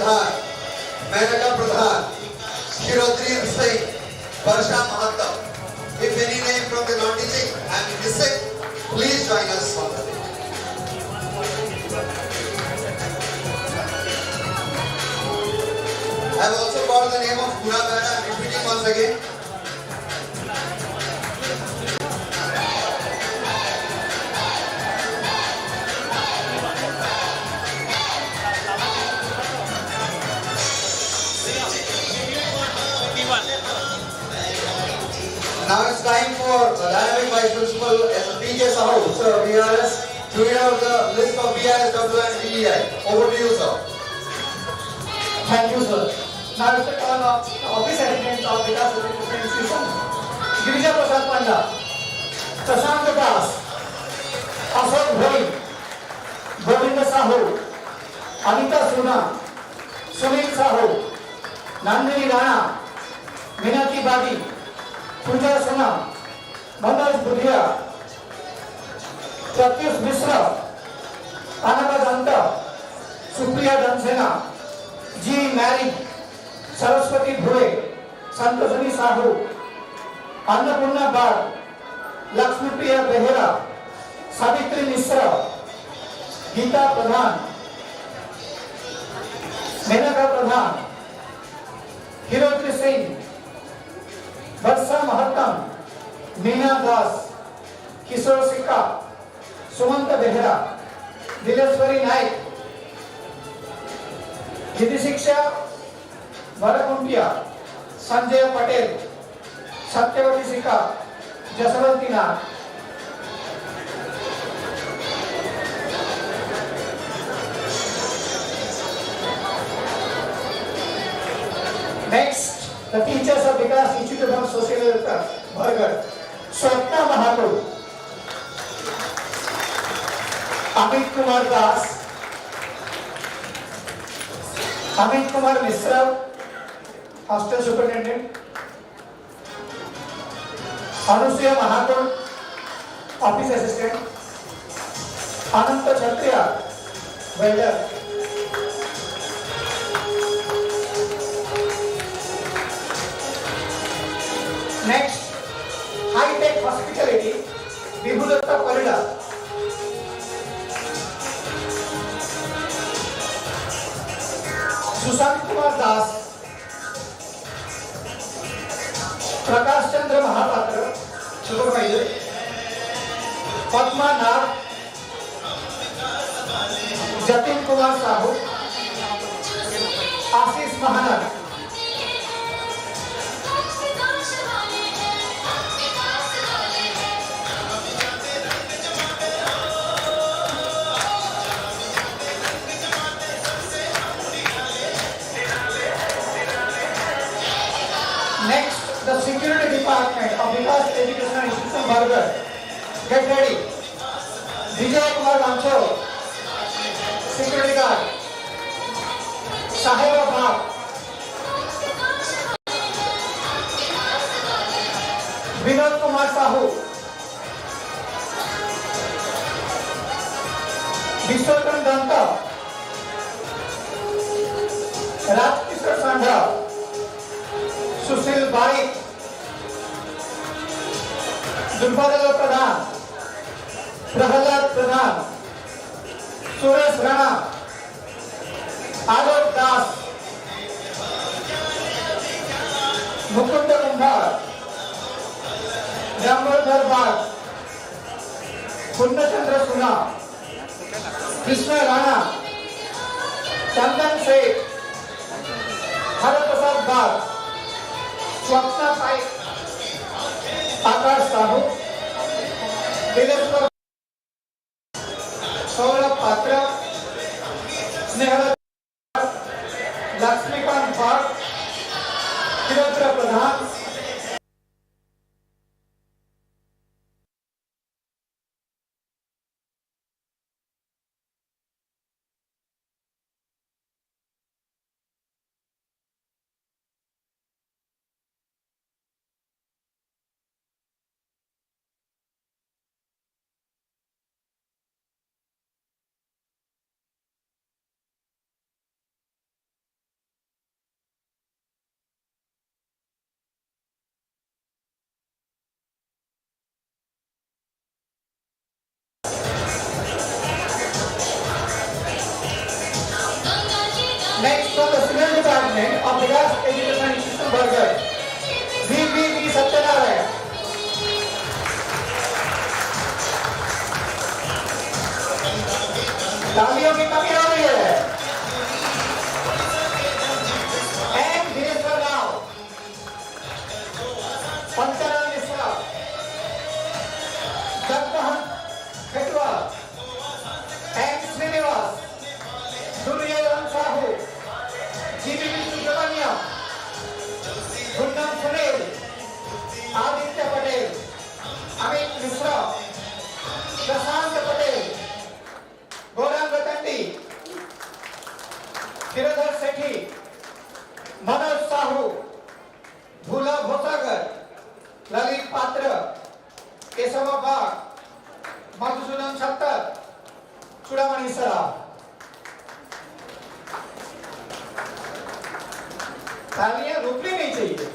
Pradhan, Menaka Pradhan, Shirodri Singh, Varsha Mahatam. If any name from the non-teaching and missing, please join us on the day. I have also got the name of Pura Bhara. I am repeating once again. Now it's time for Dynamic Vice Principal PJ Sahu, sir, BRS, to read out the list of BRS, W and DEI. Over to you, sir. Thank you, sir. Now it's the turn of the office attendants of Vikash institution. Girija Prasad Panda, Prashant Das, Ashok Bhai, Govinda Sahu, Anita Suna, Sunil Sahu, Nandini Rana, Minati Badi, Pooja Suna, Manoj Budhia, Pratyush Mishra, Anaba Danta, Supriya Dansena, G. Mary, Saraswati Bhule, Santoshani Sahu, Annapurna Bad, Lakshmi Priya Behera, Savitri Mishra, Geeta Pradhan, Menaka Pradhan, Hirodri Singh, Varsha Mahatam, Meena Das, Kishore Sikka, Sumanta Behera, Dileshwari Naik, Vidhi Shiksha, Varakuntia, Sanjay Patel, Satyavati Sikka, Jaswanti Nath. Next, the teachers of Vikash Institute of Social Welfare, Bargarh, Swapna Mahato, Amit Kumar Das, Amit Kumar Mishra, Hostel Superintendent, Anusuya Mahato, Office Assistant, Ananta Kshatriya, Welder. Next, high-tech hospitality, Vibhudatta Parida, Sushant Kumar Das, Prakash Chandra Mahapatra, Supervisor, Padma Nag, Jatin Kumar Sahu, Ashish Mahanar. Next, the security department of Vikash Educational Institution Bargarh. Get ready. Vijay Kumar Gancho, security guard. Saheba Bhatt, Vinod Kumar Sahu, Vishwakarma Danta, Rajkishore Sandha, Sushil Barik, Durpadala Pradhan, Prahalad Pradhan, Suresh Rana, Alok Das, Mukunda Kumbhar, Jambaldhar Bag, Purnachandra Suna, Krishna Rana, Chandan Seth, Haraprasad Bag, Swapna Pai, Akash Sahu, Dileshwar, Saurabh Patra, Sneha Lakshmikant Bhatt, Hirodra Pradhan, Next from the civil department of Vikash Education Institution Bargarh, VP Satyanarayana. तालियों की कमी हो रही है। And Dinesh Rao, Pancharan Misra, Jagmohan Khetwa, and Srinivas, Duryadan Sahu, G.B. Subramaniam, Gundam Sunil, Aditya Patel, Amit Misra, Prashant Patel, Gaurang तंडी, Girdhar सेठी, मनोज साहू, भूला भोसागर, ललित पात्र, केशव बाग, मधुसूदन छत्तर, चूड़ामणि सराफ। तालियां रुकनी नहीं चाहिए।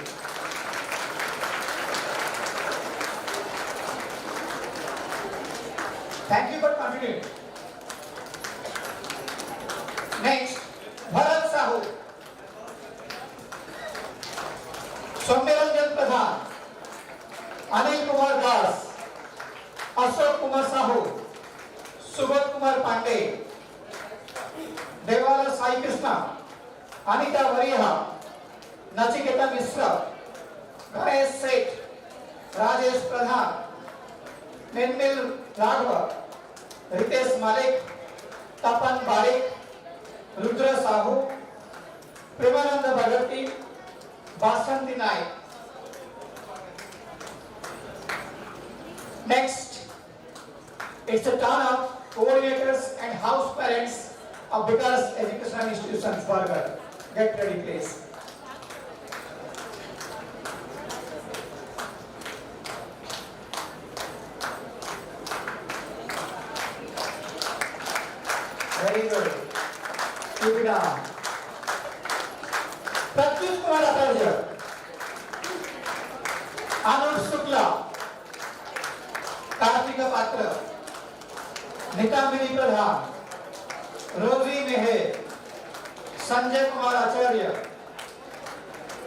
Thank you for continuing. Next, Bharat Sahu, Soumyaranjan प्रधान, अनिल कुमार दास, अशोक कुमार साहू, सुबोध कुमार पांडे, देवाला साई कृष्णा, अनिता वरिहा, नचिकेता मिश्रा, गणेश सेठ, राजेश प्रधान, निर्मिल राघव, रितेश मालिक, तपन बारिक, रुद्र साहू, प्रेमानंद भगवती, बासंती नायक। Next, it's the turn of coordinators and house parents of Vikash Educational Institutions Bargarh. Get ready, please. Very good. Keep it on. Pratyush Kumar आचार्य, आनंद शुक्ला, कार्तिक पात्र, निकामिनी प्रधान, रोजी मेहे, संजय कुमार आचार्य,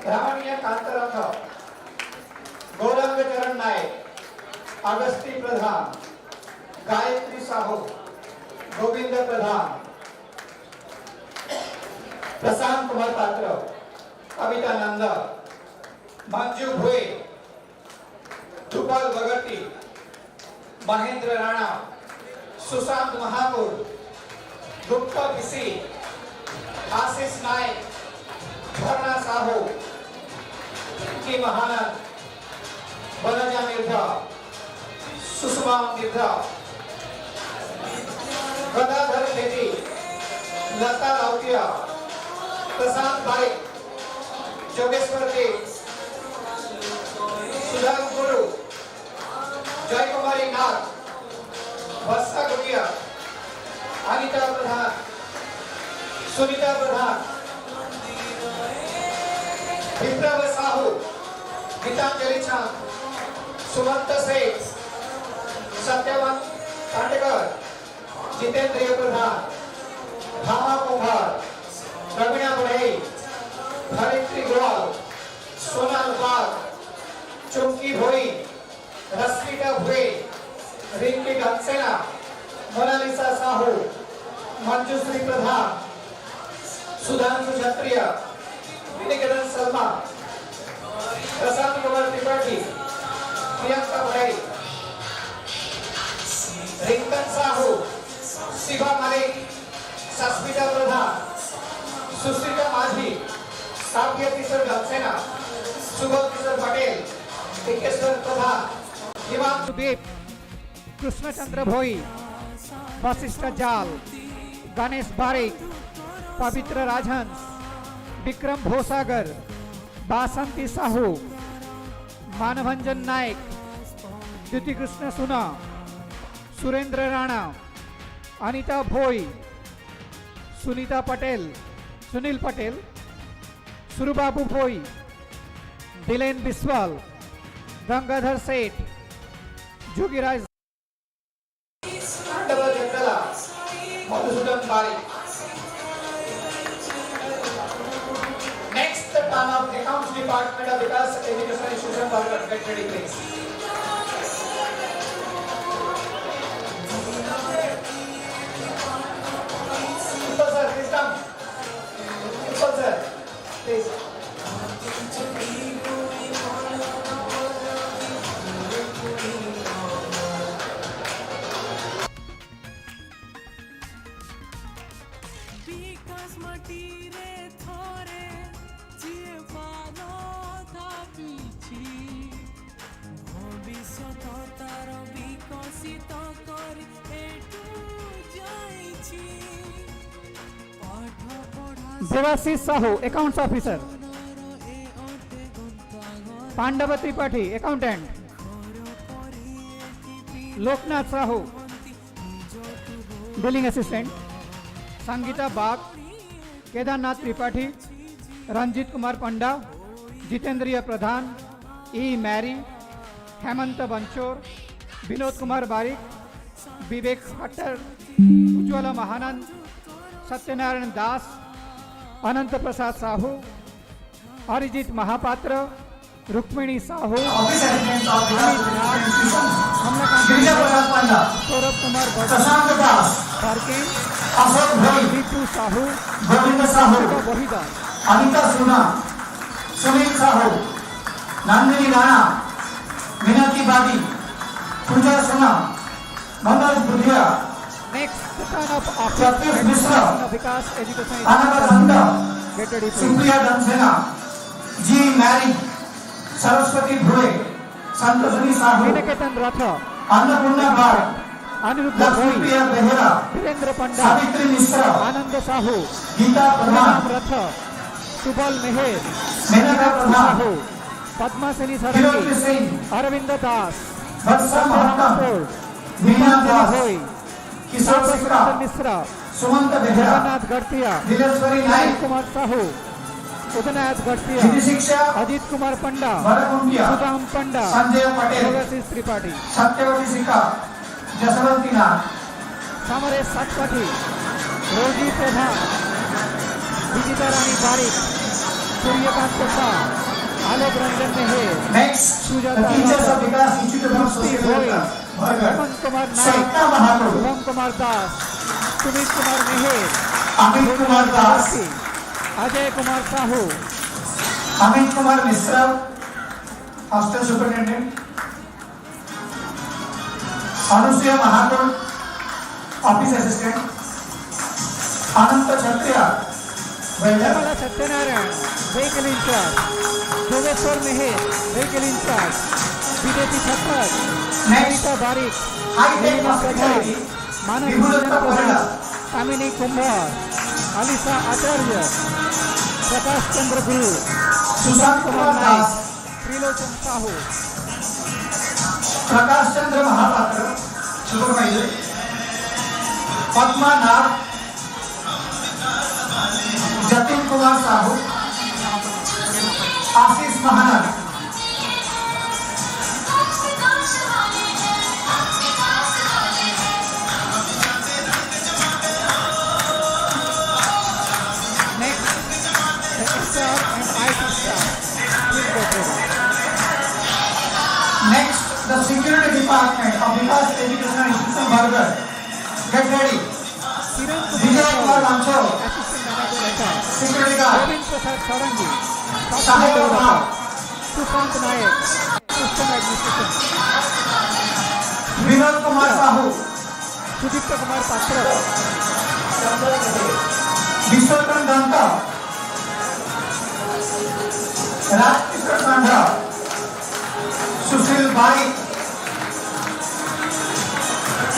रामणीय कांतरथ, गौरंग चरण नायक, अगस्ती प्रधान, गायत्री साहू, गोविंद प्रधान, प्रशांत कुमार पात्र, कविता नंदा, मंजू भोई, दुपाल भगती, महेंद्र राणा, सुशांत महापुर, गुप्ता किसी, आशीष नायक, भरना साहू, की महानंद, वनजा मिर्धा, सुषमा मिर्धा, गदाधर खेती, लता राउतिया, प्रशांत बारिक, जोगेश्वर देव, सुधा गुरु, जय कुमारी नाथ, वर्षा गुड़िया, अनिता प्रधान, सुनीता प्रधान, विप्लव साहू, गीतांजलि चांद, सुमंत सेठ, सत्यवंत कांटेकर, जितेंद्रिय प्रधान, भामा कुमार, रवीना बढ़ई, धरित्री ग्रोवाल, सोनाल बाग, चुमकी भोई, रश्मिका भुए, रिंकी घनसेना, मोनालिसा साहू, मंजुश्री प्रधान, सुधांशु क्षत्रिय, निकेतन शर्मा, प्रशांत कुमार त्रिपाठी, प्रियंका बढ़ई, रिंकन साहू, शिवा मालिक, सस्मिता प्रधान, सुश्रिता माझी, काव्य किशोर घनसेना, सुबोध किशोर पटेल, टिकेश्वर प्रधान, हिमांशु दीप, कृष्णचंद्र भोई, वशिष्ठ जाल, गणेश बारिक, पवित्र राजहंस, विक्रम भोसागर, बासंती साहू, मानभंजन नायक, ज्योति कृष्ण सुना, सुरेंद्र राणा, अनिता भोई, सुनीता पटेल, सुनील पटेल, सुरुबाबू भोई, दिलेन बिस्वाल, गंगाधर सेठ, जोगीराज मधुसूदन बारिक। Department of Vikash Educational Institution Bargarh. Get ready, please. Principal sir, please come. Principal sir, please. বিকাশ মাটিরে থরে যে পালো থাপিছি ভবিষ্যৎ তার বিকশিত করে এটু যাইছি পাঠ পড়া Devashish Sahu, Accounts Officer. Pandava Tripathi, Accountant. Loknath Sahu, Billing Assistant. Sangita Bag, Kedarnath Tripathi, Ranjit Kumar Panda, Jitendriya Pradhan, E. Mary, Hemanta Banchor, Vinod Kumar Barik, Vivek Hattar, Ujjwala Mahanand, Satyanarayan Das, Anant Prasad Sahu, Arijit Mahapatra, Rukmini Sahu, office assistant of Vikas institution Kamlakant Girija Prasad Panda Saurabh Kumar Bhatt, Prashant Das Parkin, Ashok भाई Vipu Sahu, Govind Sahu Shiva Bahida, Anita सोना सुनील साहू नंदिनी राणा मीनाक्षी बागी पूजा सोना Manoj Budhiya Next, the son of Jagdish Mishra, of Vikash Education अनका धंधा Get ready, please. Supriya Dhansena ji Mary Saraswati Bhue Santoshni Sahu Viniketan Ratha, Annapurna Bag Aniruddha Lakshmi Bhoi, Priya Behera Virendra Panda, Savitri Mishra Anand Sahu, Gita Pradhan Pranam Ratha, Subal Meher, Menaka Pradhan Sahu, Padma Seni विरोध Sarangi, Singh Aravind Das, Varsha Mahatta Rampur, Meena Vinanjali दास Bhoi, किशोर सिकरा Subrata Misra, Sumant Behera Jagannath Gartia, Dileshwari Nine Naik Kumar Sahu, Udanath विधि Gartia, शिक्षा Ajit Kumar Panda, Bharat मुंडिया Sudham Panda, Sanjay Patel Devashish Tripathi, Satyavati सिका जसवंती नाथ Samaresh Satpathy, Roji Pradhan, Vijita Rani Barik, Suryakant Prasad, Alok Ranjan Meher, next Sujata teachers of Rao, Vikas institute of Musti social Bhoi, welfare Bargarh Raman Kumar Naik, Savita Mahakur Shubham Kumar Das, Sumit Kumar Meher, Amit Kumar Das Joshi, Ajay Kumar Sahu, Amit Kumar Mishra hostel superintendent Anusuya Mahakur office assistant Anant Kshatriya welder Kamala Satyanarayan, Vehicle in Charge, Jogeshwar Meher, Vehicle in Charge, Videshi Thakkar, next Anita Barik, hi-tech Nilima Pradhan, hospitality Manav Vibhudatta Kohra Kamini Kumbhar, Alisa Acharya, Prakash Chandra Guru, Sushant Kumar Das Trilochan Sahu, Prakash Chandra Mahapatra supervisor Padma Nag Jatin Kumar Sahu Ashish Mahanar next, the HR and IT staff, please get ready. Next the security department of Vikas education institution Bargarh get ready Kiran Vijay Kumar Kumar Sahu, लांचो Assistant Manager HR, security guard Govind Prasad Sarangi, Sahib Software Kumar Developer, Sushant Nayak, System Administration, Vinod Kumar Sahu Sudipta Kumar Patra, Vishwakarma Danta Rajkishore Sanjha Sushil Bai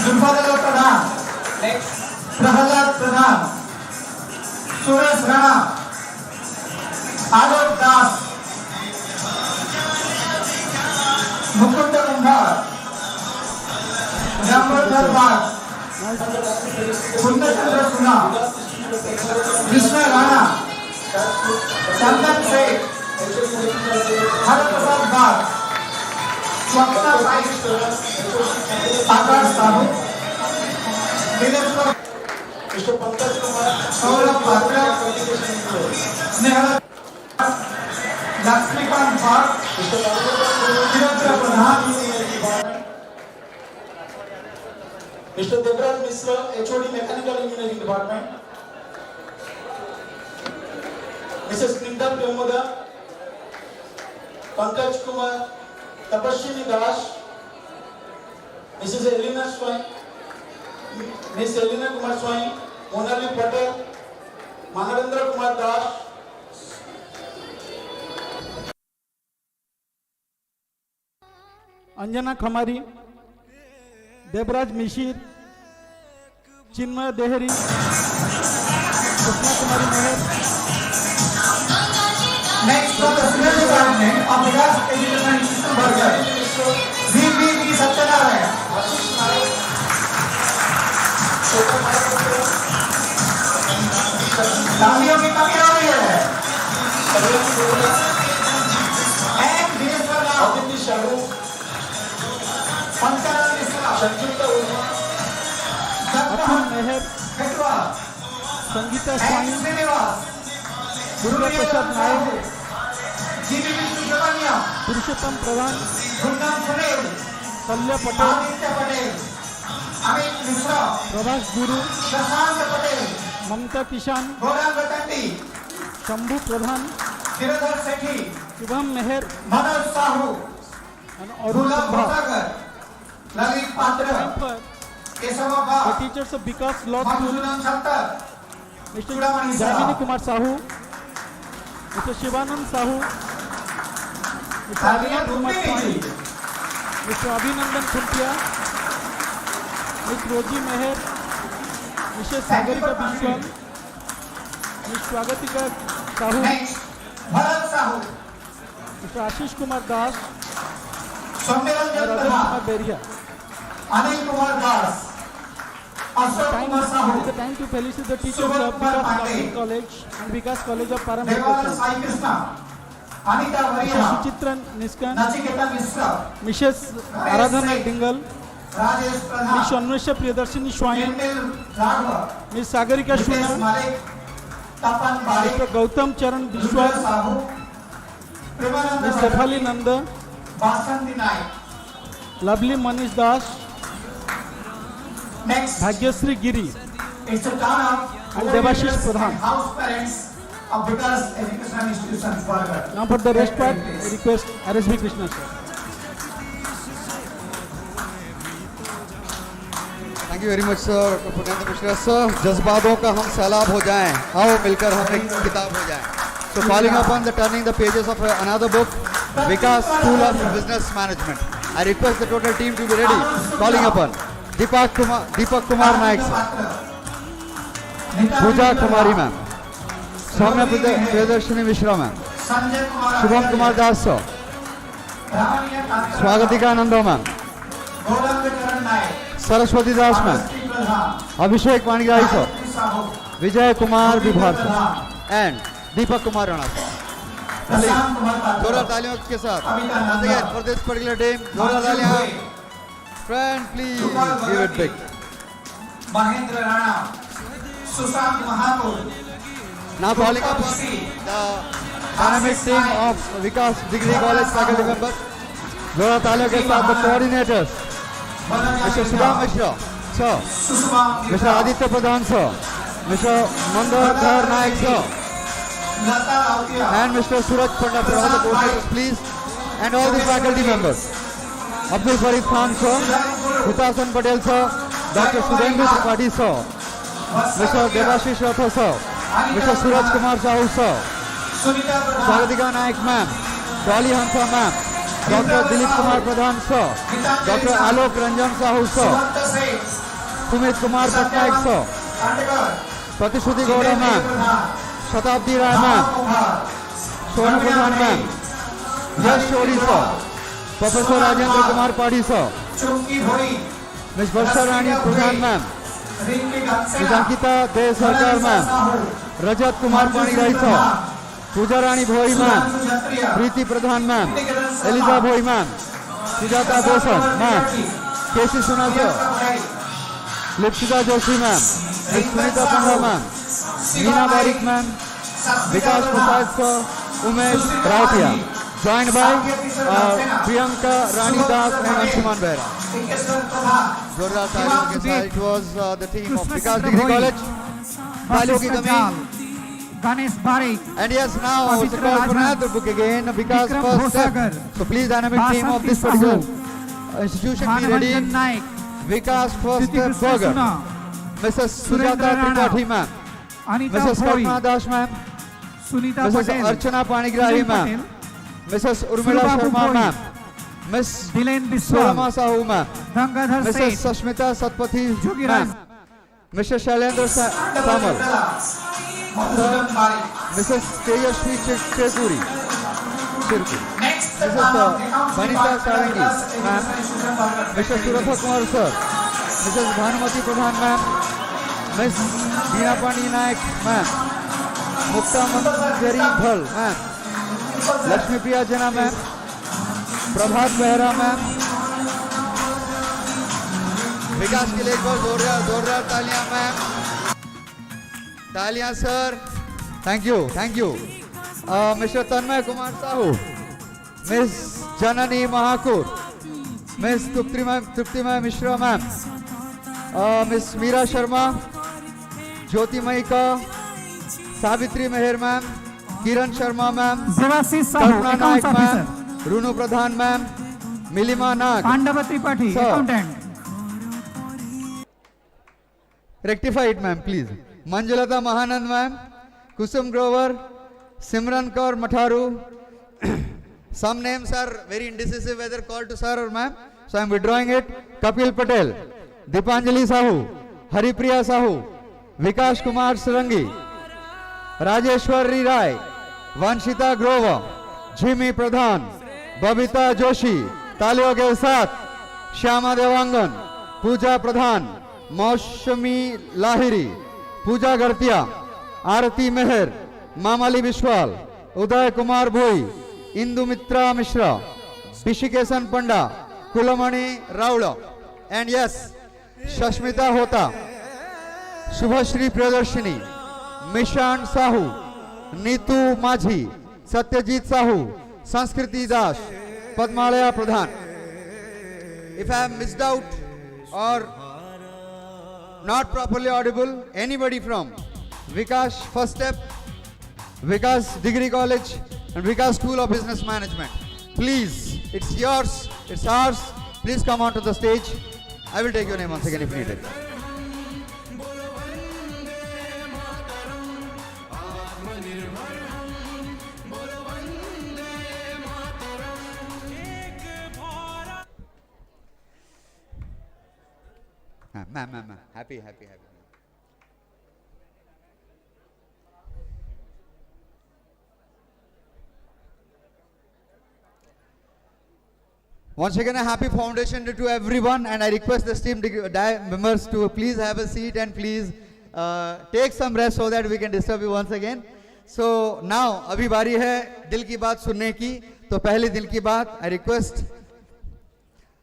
Durgadal Pradhan Prahlad Pradhan Suresh Rana Alok Das Mukund Kumbhar Ramvardhan Bag Purnachandra Suna Krishna Rana Chandan Sheikh Harprasad Bagh Swapna Sai Akash Sahu Dileshwar Saurabh Patra Snehal Laxmikant Bhatt, Virendra Pradhan, Mr. Devraj Misra, HOD Mechanical Engineering Department. Mrs. Nindha Premoda, Pankaj Kumar, Tapashwini Das, Mrs. Elena Swai, Miss Elena Kumar Swai, Monali Patel, Maharendra Kumar Das, Anjana Khamari, Devraj Mishir, Chinmay Dehri, Sushma Kumari Mehar, next from the civil department of Vikas Education System Bargarh, VP Satyanarayana. तालियों की कमी आ रही है। And Dinesh Rao, Aditi Sharu, Pankaj Misra, Sanjukta Urma, Atul Mehar, Khetwa, Sangeeta and Swami, Srinivas, Durga Prasad Nayak, GBP Subramania, Purushottam Pradhan, Gundam Sunil, कल्या Patel, Aditya Patel, Amit Mishra, Prabhas Guru, Prashant Patel, Mamata Kisan, Gaurang Gatandi, Shambhu Pradhan, Giridhar Sethi, Shubham Mehar Manoj Sahu, and Arun Gulab Kumbha. Bhotagar, Lalit Patra, For Kesava the Bhatt, teachers of Vikas Law School, Madhusudan Sattar, Mr. Chudamani Jamini Saha, Kumar Sahu, Mr. Shivanand Sahu, Mr. तालियां Arvind Kumar रुकती Swami, नहीं। Mr. Abhinandan Khuntia, Ms. Roji Meher, Mrs. Thank you Sagarika for coming. Biswal, Ms. Swagatika Sahu, Next, Bharat Sahu, Mr. Ashish Kumar Das, Soumyaranjan and Rajat Pradhan, Kumar Beria. Anil Kumar Das, Ashok Kumar It's Sahu, the time to felicitate the teachers Subhat of Kumar Vikas Pandey. Nursing College and Vikas College of Devala Paramedical. Sai Krishna, Anita Mr. Variha, Suchitran Niskan, Nachiketa Mishra, Mrs. Aradhana Dingal, Rajesh Ms. Pradhan, Anwesha Priyadarshini Swain, Nirmal Raghava, Ms. Sagarika Hitesh Shuna, Malik, Tapan Barik, Mr. Gautam Charan Vishwa Biswal, Sahu, Premanand Ms. Sefali Nanda, Basanti Naik. Lovely Manish Das, Next, Bhagyasri Giri, it's a turn of And Devashish coordinators Pradhan. and house parents of Vikas Educational Institutions Bargarh. now for the rest part, I request RSB Krishna sir. Thank you very much sir Punendra Mishra sir. जज्बातों का हम सैलाब हो जाएं, आओ मिलकर हम एक किताब हो जाएं। So calling upon the turning the pages of another book, Vikash School of Business Management. I request the total team to be ready. Calling upon Deepak Kumar Naik sir, Pooja Kumari ma'am, Soumya Priyadarshini Mishra ma'am, Sanjay Kumar Shubham Kumar Das sir, Ramaniya Tatra, Swagatika Nanda ma'am, Gaurang Charan Naik, Saraswati Das ma'am, Bharati Pradhan, Abhishek Manigai sir, Bharati Sahu, Vijay Kumar Vibhar sir, Pradhan, and Deepak Kumar Rana sir. Prashant Kumar जोरदार Patra, तालियों के साथ Abhita once Nanda, again for this particular team, जोरदार Manju तालियां। Bhoi, Friend, please Gopal give it Bharati, big. Mahendra Rana, Sushant Mahakur, Now calling upon the dynamic team of Vikas Degree College faculty members. जोरदार तालियों के साथ the coordinators, Mr. Shubham Mishra sir, Sushma Mr. Aditya Pradhan sir, Mr. Mandar Naik sir, Lata Rautia, and Mr. Suraj Panda for all the coordinators please, and all the faculty members. Abdul Farid Khan sir, Hutasan Patel sir, Dr. Sudhendra Tripathi sir, Mr. Devashish Ratha sir, Mr. Suraj Kumar Sahu sir, Sunita Pradhan, Swagatika Naik ma'am, Dolly Hansa ma'am, Dr. Dilip Kumar Pradhan sir, Dr. Alok Ranjan Sahu sir, Sumanta Seth, Sumit Kumar Patnaik sir, Andgar, Pratishuddhi Gowda ma'am, Shatabdi Rai ma'am, Sonu Pradhan ma'am, Yash Shori sir, Professor Rajendra Kumar Padi sir, Chunki Bhoi, Ms. Varsha Rani Pradhan ma'am, Rinki Ms. Gansena, Ankita De Sarkar ma'am, Rajat Kumar Panirai sir, Pooja Rani Bhoi ma'am, Preeti Pradhan ma'am, Eliza Bhoi ma'am, Sujata Dosan ma'am, KC Suna sir, Lipsita Joshi ma'am, Ms. Sunita Panda ma'am, Meena Barik ma'am, Vikash Prasad sir, Umesh Rautia, joined by Priyanka Rani Das and Anshuman Behra. जोरदार तालियों के साथ it was the team of Vikash Degree College. तालियों की कमी. Ganesh Barik. And yes, now it's a call for another book again. Vikash first step. So please, dynamic team of this particular institution be ready. Vikash first step Bargarh. Mrs. Sujata Tripathi ma'am. Mrs. Kalpana Das ma'am. Sunita Mrs. Patel. Archana Panigrahi ma'am. Mrs. Urmila Sharma ma'am. Miss Dilen Surama Biswal. Sahu ma'am. Gangadhar Mrs. Seth. Sashmita Satpathy Jogiraj. ma'am. Mr. Shailendra Samal. Mrs. Tejashwi Chekuri. Mrs. Vanita Sarangi ma'am. Mr. Suratha Kumar sir. Mrs. Bhanumati Pradhan ma'am. Miss Veena Pani Naik ma'am. Mukta Manjari Bhal ma'am. Lakshmi Priya Jana ma'am. Prabhat Behra ma'am. विकास के लिए एक बार जोरदार तालियां ma'am. तालियां sir. Thank you. Mister Tanmay Kumar Sahu, miss Janani Mahakur, miss Triptimaya Mishra ma'am, miss Meera Sharma, Jyotimayee का, Savitri Meher ma'am, Kiran Sharma ma'am, Devashish Sahu, Kalpana Nayak Accounts Officer. Ma'am, Runu Pradhan ma'am, Milima Nag. Pandava Tripathi, Sir. Accountant. Rectify it, ma'am, please. Manjulata Mahanand, ma'am. Kusum Grover. Simran Kaur Matharu. Some names are very indecisive whether called to sir or ma'am. So I am withdrawing it. Kapil Patel. Dipanjali Sahu. Haripriya Sahu. Vikash Kumar Sarangi. Rajeshwari Rai. Vanshita Grover. Jimmy Pradhan. Babita Joshi. तालियों के साथ श्यामा देवांगन, पूजा प्रधान, मौसमी लाहिरी, पूजा गरतिया, आरती मेहर, मामाली विश्वाल, उदय कुमार भोई, इंदु मित्रा मिश्रा, ऋषिकेशन पंडा, Kulamani रावड़ा, and yes शश्मिता होता, शुभश्री प्रियदर्शिनी, मिशान साहू, नीतू माझी, सत्यजीत साहू, संस्कृति दास, पद्मालया प्रधान. If I have missed out or not properly audible, anybody from Vikash First Step, Vikash Degree College and Vikash School of Business Management, please, it's yours, it's ours, please come onto the stage. I will take your name once again if needed. Ma'am. Happy. Once again, a happy foundation day to everyone, and I request the esteemed members to please have a seat and please take some rest so that we can disturb you once again. So now, अभी बारी है दिल की बात सुनने की. तो पहली दिल की बात, I request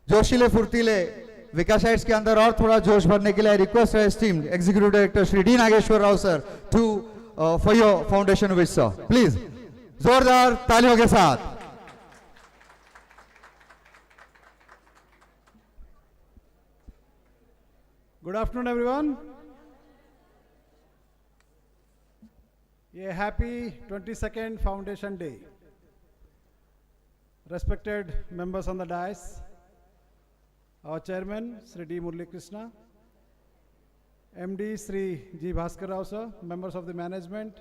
जोशीले फुर्तीले विकासाइट्स के अंदर और थोड़ा जोश भरने के लिए आई रिक्वेस्ट है esteemed executive director Shri D Nageshwar Rao sir to for your foundation wish sir. Please जोरदार तालियों के साथ. Good afternoon, everyone. A happy 22nd Foundation Day. Respected members on the dais, our chairman, Sri D. Murli Krishna, MD, Sri G. Bhaskar Rao sir, members of the management,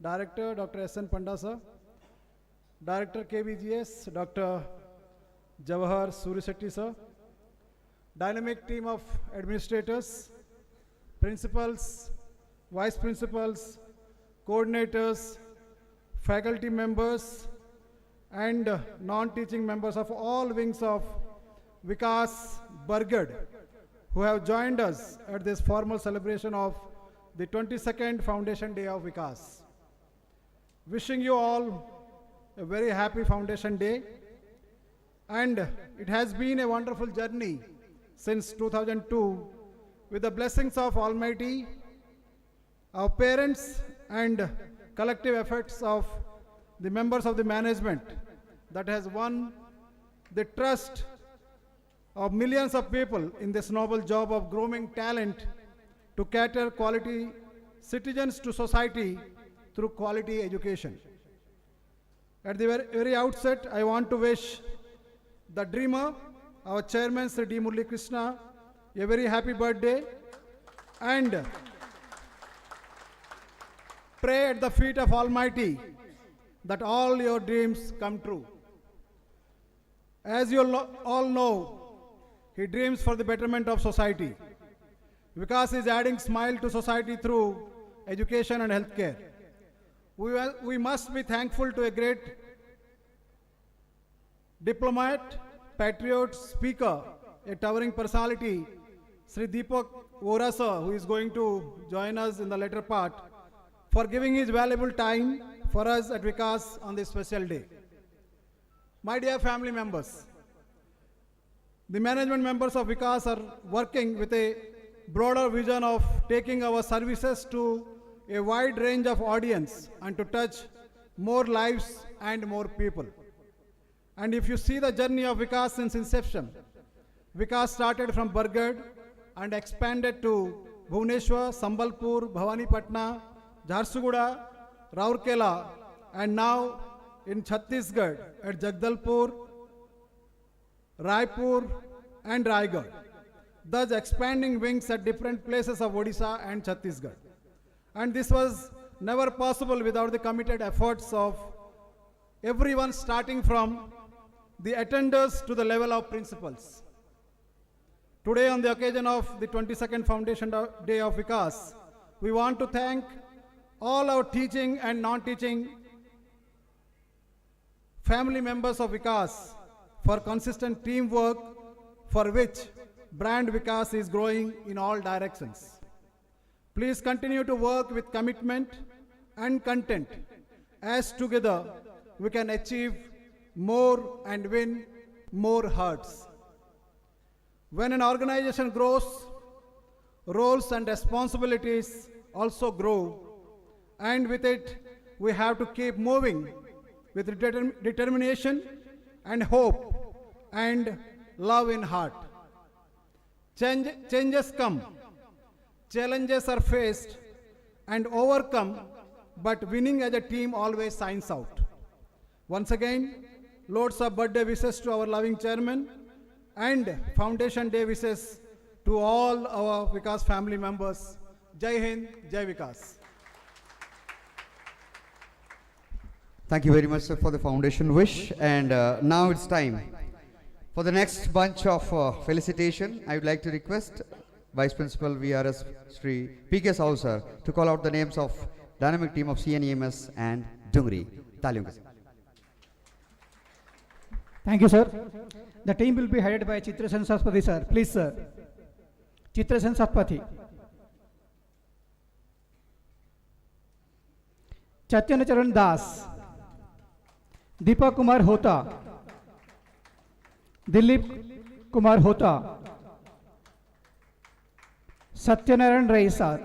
Director, Dr. S.N. Panda sir, Director KVGS, Dr. Jawahar Surisetti sir, dynamic team of administrators, principals, vice principals, coordinators, faculty members, and non-teaching members of all wings of Vikash Bargarh, who have joined us at this formal celebration of the 22nd Foundation Day of Vikash. Wishing you all a very happy Foundation Day, and it has been a wonderful journey since 2002 with the blessings of Almighty, our parents and collective efforts of the members of the management that has won the trust of millions of people in this noble job of grooming talent to cater quality citizens to society through quality education. At the very outset, I want to wish the dreamer, our chairman Sri D. Murli Krishna, a very happy birthday, and pray at the feet of Almighty that all your dreams come true. As you all know, he dreams for the betterment of society. Vikas is adding smile to society through education and healthcare. We must be thankful to a great diplomat, patriot, speaker, a towering personality, Sri Deepak VOHRA sir, who is going to join us in the later part, for giving his valuable time for us at Vikas on this special day. My dear family members, the management members of Vikas are working with a broader vision of taking our services to a wide range of audience and to touch more lives and more people. And if you see the journey of Vikas since inception, Vikas started from Bargarh and expanded to Bhubaneswar, Sambalpur, Bhawanipatna, Jharsuguda, Rourkela, and now in Chhattisgarh at Jagdalpur, Raipur and Raigad, thus expanding wings at different places of Odisha and Chhattisgarh. And this was never possible without the committed efforts of everyone, starting from the attenders to the level of principals. Today, on the occasion of the 22nd Foundation Day of Vikas, we want to thank all our teaching and non-teaching family members of Vikas for consistent teamwork, for which brand Vikas is growing in all directions. Please continue to work with commitment and content, as together we can achieve more and win more hearts. When an organization grows, roles and responsibilities also grow, and with it we have to keep moving with determination and hope and love in heart. Changes come, challenges are faced and overcome, but winning as a team always shines out. Once again, loads of birthday wishes to our loving chairman and Foundation Day wishes to all our Vikas family members. Jai Hind, Jai Vikas. Thank you very much, sir, for the foundation wish. And now it's time for the next bunch of felicitation. I would like to request Vice Principal VRS Sri P.K. Sahu sir to call out the names of dynamic team of CNEMS and Dungri. Talyum. Thank you, sir. The team will be headed by Chitrasen Saspati sir. Please, sir. Chitrasen Saspati. Chatyanacharan Das. Deepak Kumar Hota. Dilip Kumar Hota. Satyanaran Rai sir.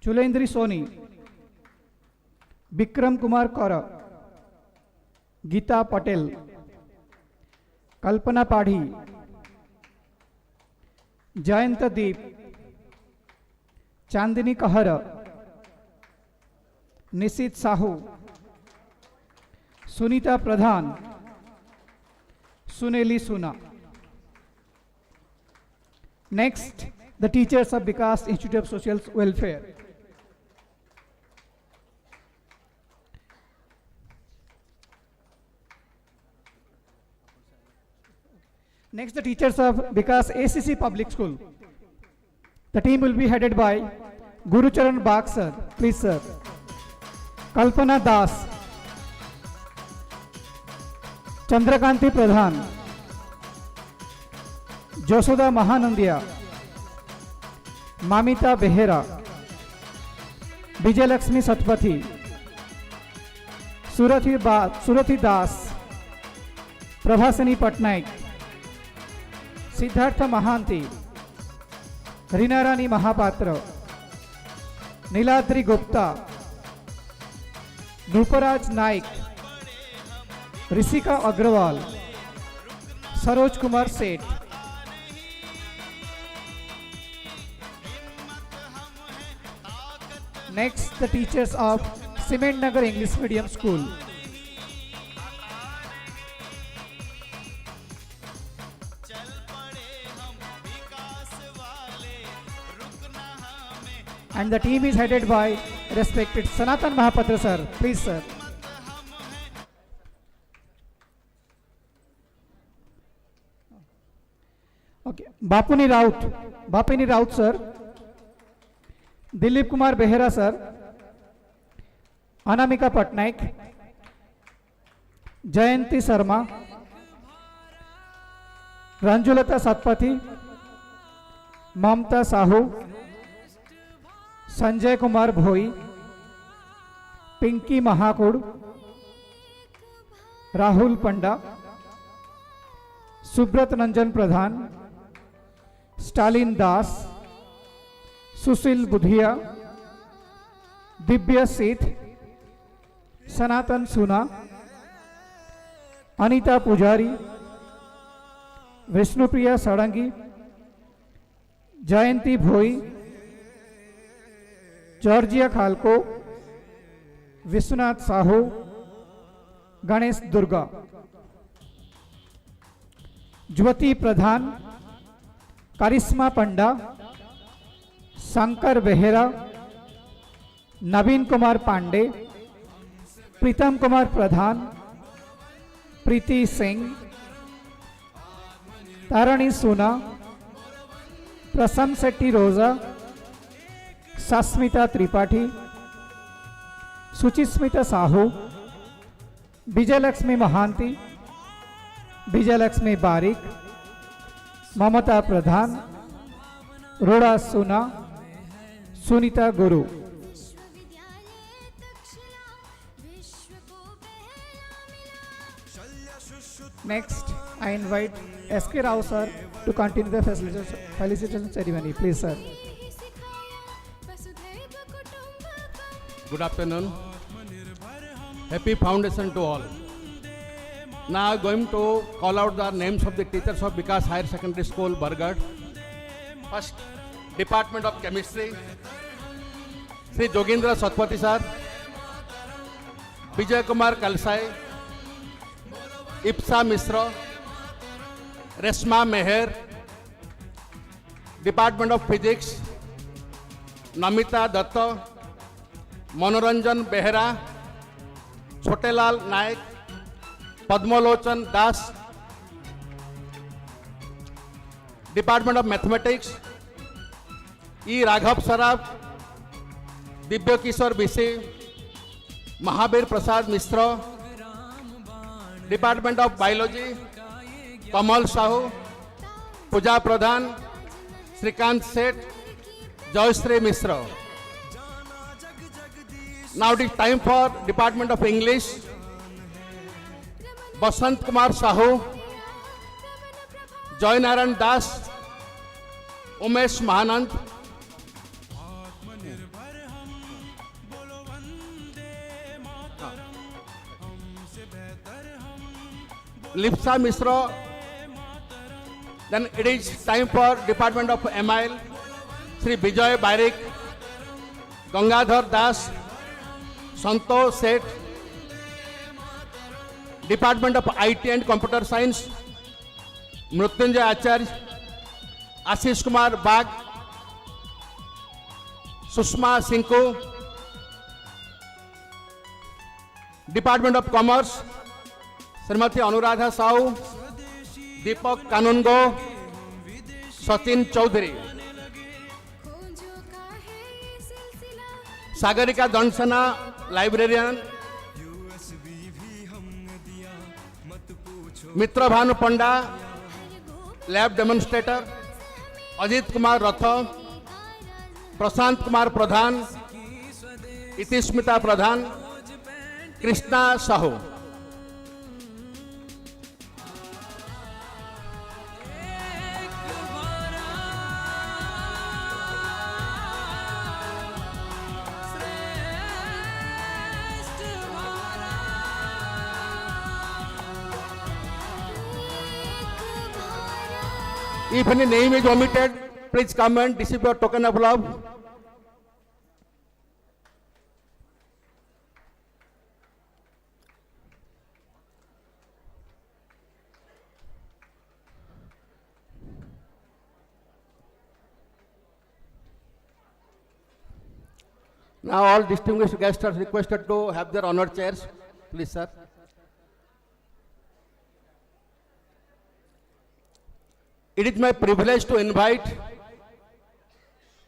Chulendri Soni. Bikram Kumar Kaura. Geeta Patel, Kalpana Padhi, Jayanta Deep, Chandini Kahara, Nisit Sahu, Sunita Pradhan, Suneli Suna. Next, the teachers of Vikas Institute of Social Welfare. Next, the teachers of Vikas ACC Public School. The team will be headed by Gurucharan Bag sir. Please, sir. Kalpana Das, Chandrakanti Pradhan, Josoda Mahanandia, Mamita Behera, Vijay Lakshmi Satpathy, Surathi Das, Prabhasani Patnaik, Siddhartha Mahanti, Rinarani Mahapatra, Niladri Gupta, Nuparaj Naik, Risika Agrawal, Saroj Kumar Seth. Next, the teachers of Cement Nagar English Medium School. And the team is headed by respected Sanatan Mahapatra sir. Please sir. Okay. Bapini Raut sir. Dilip Kumar Behera sir. Anamika Patnaik. Jayanti Sharma. Ranjulata Satpathy. Mamta Sahu. Sanjay Kumar Bhoi, Pinky Mahakud, Rahul Panda, Subrat Ranjan Pradhan, Stalin Das, Sushil Budhia, Divya Seeth, सनातन सुना, अनीता पुजारी, विष्णुप्रिया सड़ंगी, जयंती भोई, Georgia खालको, विश्वनाथ साहू, गणेश दुर्गा, ज्योति प्रधान, करिश्मा पंडा, शंकर बेहरा, नवीन कुमार पांडे, प्रीतम कुमार प्रधान, प्रीति सिंह, तारणी सोना, प्रसन्न शेट्टी रोजा, सस्मिता त्रिपाठी, सुचिस्मिता साहू, विजयलक्ष्मी महांती, विजयलक्ष्मी बारिक, ममता प्रधान, रोड़ा सुना, सुनीता गुरु. Next, I invite S.K. Rao sir to continue the felicitation ceremony. Please sir. Good afternoon. Happy Foundation to all. Now I am going to call out the names of the teachers of Vikash Higher Secondary School, Bargarh. First, Department of Chemistry, Sri Jogendra Satpathy sir, Vijay Kumar Kalsai, Ipsa Misra, Resma Meher. Department of Physics, Namita Datta, Manoranjan Behera, Chhotelal Nayak, Padmalochan Das. Department of mathematics, E Raghav Saraf, Divya Kishore Bisi, Mahavir Prasad Mishra. Department of biology, Kamal Sahu, Puja Pradhan, Srikant Seth, Jayashree Mishra. Now it is time for Department of English. Basant Kumar Sahu, Joy Naran Das, Umesh Mahanand. Lipsa Misra. Then it is time for Department of MIL. Sri Vijay Barik, Gangadhar Das, Santosh Seth. Department of IT and computer science, Mrityunjay Acharya, Ashish Kumar Bag, Sushma Sinko. Department of commerce, Shrimati Anuradha Sahu, Deepak Kanungo, Sachin Chaudhary. Sagarika Dandasena, librarian, Mitra Bhanu Panda, lab demonstrator, Ajit Kumar Rath, Prashant Kumar प्रधान, इतिस्मिता प्रधान, कृष्णा साहू. श्रेष्ठ If any name is omitted, please come and receive your token of love. Now all distinguished guests are requested to have their honored chairs. Please, sir. It is my privilege to invite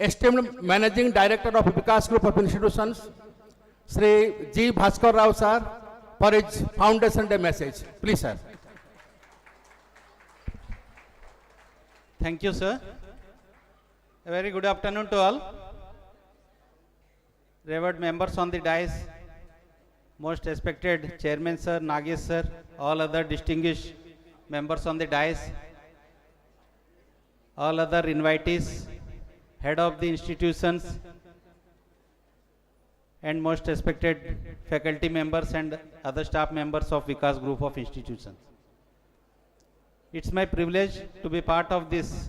esteemed Managing Director of Vikash Group of Institutions, Sri G. Bhaskar Rao sir, for his Foundation Day message. Please, sir. Thank you, sir. A very good afternoon to all. Revered members on the dais, most respected Chairman sir, Nagesh sir, all other distinguished members on the dais, all other invitees, head of the institutions, and most respected faculty members and other staff members of Vikash Group of Institutions. It's my privilege to be part of this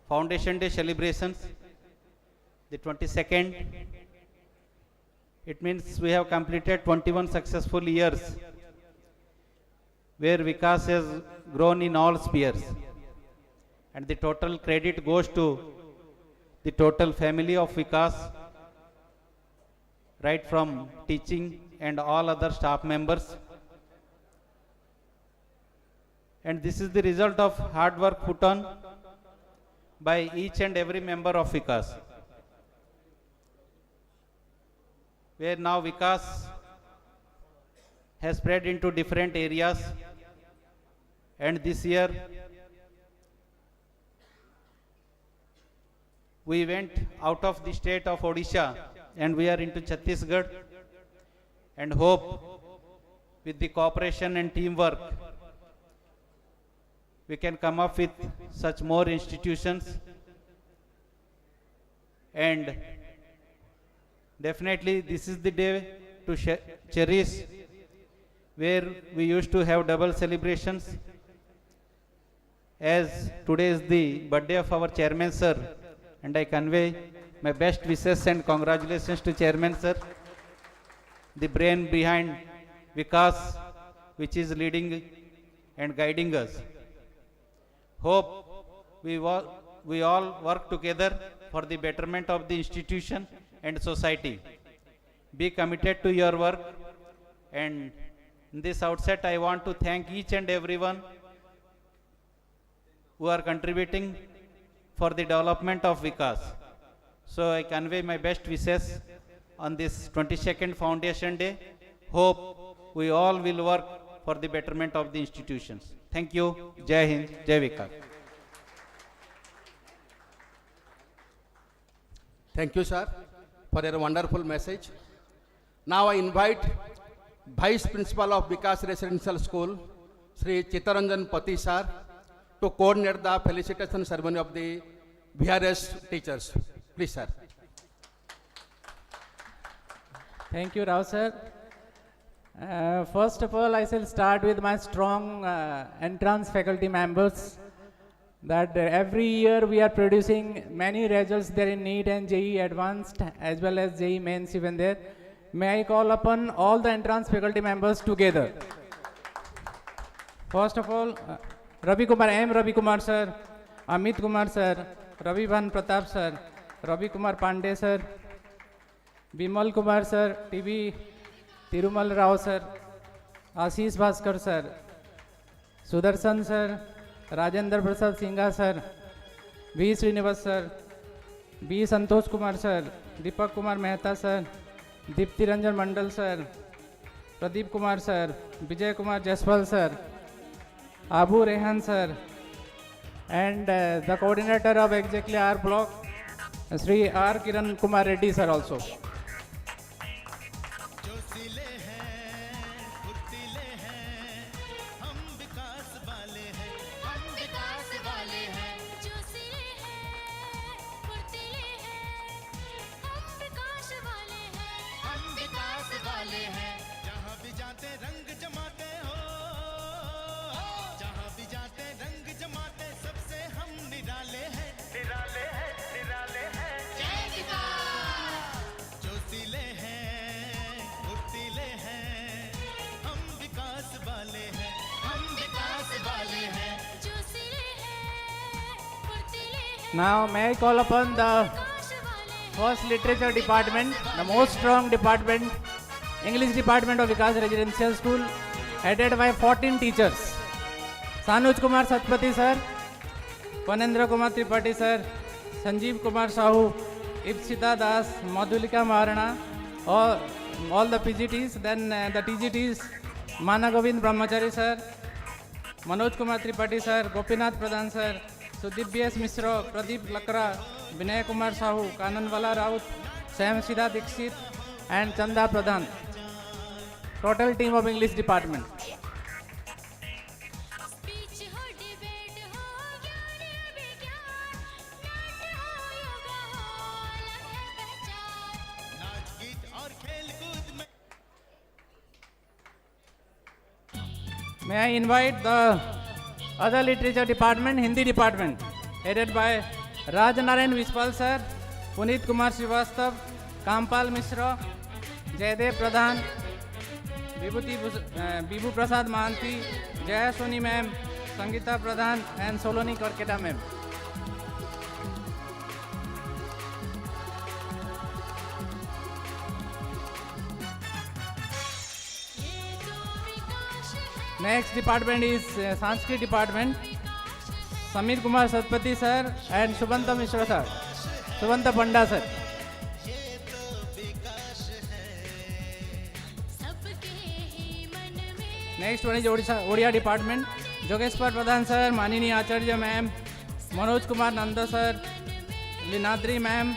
Foundation Day celebrations, the 22nd. It means we have completed 21 successful years where Vikas has grown in all spheres, and the total credit goes to the total family of Vikas, right from teaching and all other staff members. And this is the result of hard work put on by each and every member of Vikas, where now Vikas has spread into different areas, and this year we went out of the state of Odisha and we are into Chhattisgarh, and hope with the cooperation and teamwork we can come up with such more institutions. And definitely this is the day to cherish, where we used to have double celebrations, as today is the birthday of our chairman sir, and I convey my best wishes and congratulations to chairman sir, the brain behind Vikas, which is leading and guiding us. Hope we all work together for the betterment of the institution and society. Be committed to your work, and in this outset I want to thank each and everyone who are contributing for the development of Vikas. So I convey my best wishes on this 22nd Foundation Day. Hope we all will work for the betterment of the institutions. Thank you. Jai Hind, Jai Vikas. Thank you, sir, for your wonderful message. Now I invite Vice Principal of Vikas Residential School, Sri Chittaranjan Pati sir, to coordinate the felicitation ceremony of the VRS teachers. Please, sir. Thank you, Rao sir. First of all, I shall start with my strong entrance faculty members, that every year we are producing many results there in NEET and JEE Advanced as well as JEE Mains even there. May I call upon all the entrance faculty members together. First of all, Ravi Kumar sir, Amit Kumar sir, Ravi Bhan Pratap sir, Ravi Kumar Pandey sir, Bimal Kumar sir, TV Tirumal Rao sir, Ashish Bhaskar sir, Sudarshan sir, Rajendra Prasad Singha sir, V. Srinivas sir, B. Santosh Kumar sir, Deepak Kumar Mehta sir, Deepti Ranjan Mandal sir, Pradeep Kumar sir, Vijay Kumar Jaspal sir, Abu Rehan sir, and the coordinator of exactly our block, Sri R. Kiran Kumar Reddy sir also. Now may I call upon the first literature department, the most strong department, English department of Vikash Residential School, headed by 14 teachers. Sanuj Kumar Satpati sir, Panendra Kumar Tripathi sir, Sanjeev Kumar Sahu, Ipsita Das, Madhulika Maharana, all the PGTs, then the TGTs, Mana Govind Brahmachari sir, Manoj Kumar Tripathi sir, Gopinath Pradhan sir, Sudip B.S. Misra, Pradeep Lakra, Vinay Kumar Sahu, Kananwala Raut, Sam Siddha Dixit, and Chanda Pradhan. Total team of English department. May I invite the other literature department, Hindi department, headed by Raj Narayan Vispal sir, Puneet Kumar Srivastav, Kampal Mishra, Jaydev Pradhan, Vibhu Prasad Mahanti, Jaya Soni ma'am, Sangeeta Pradhan, and Soloni Karketa ma'am. Next department is Sanskrit department. Samir Kumar Satpati sir and Shubhanta Mishra sir. Shubhanta Panda sir. Next one is Odia department. Jogeshwar Pradhan sir, Manini Acharya ma'am, Manoj Kumar Nanda sir, Linadri ma'am,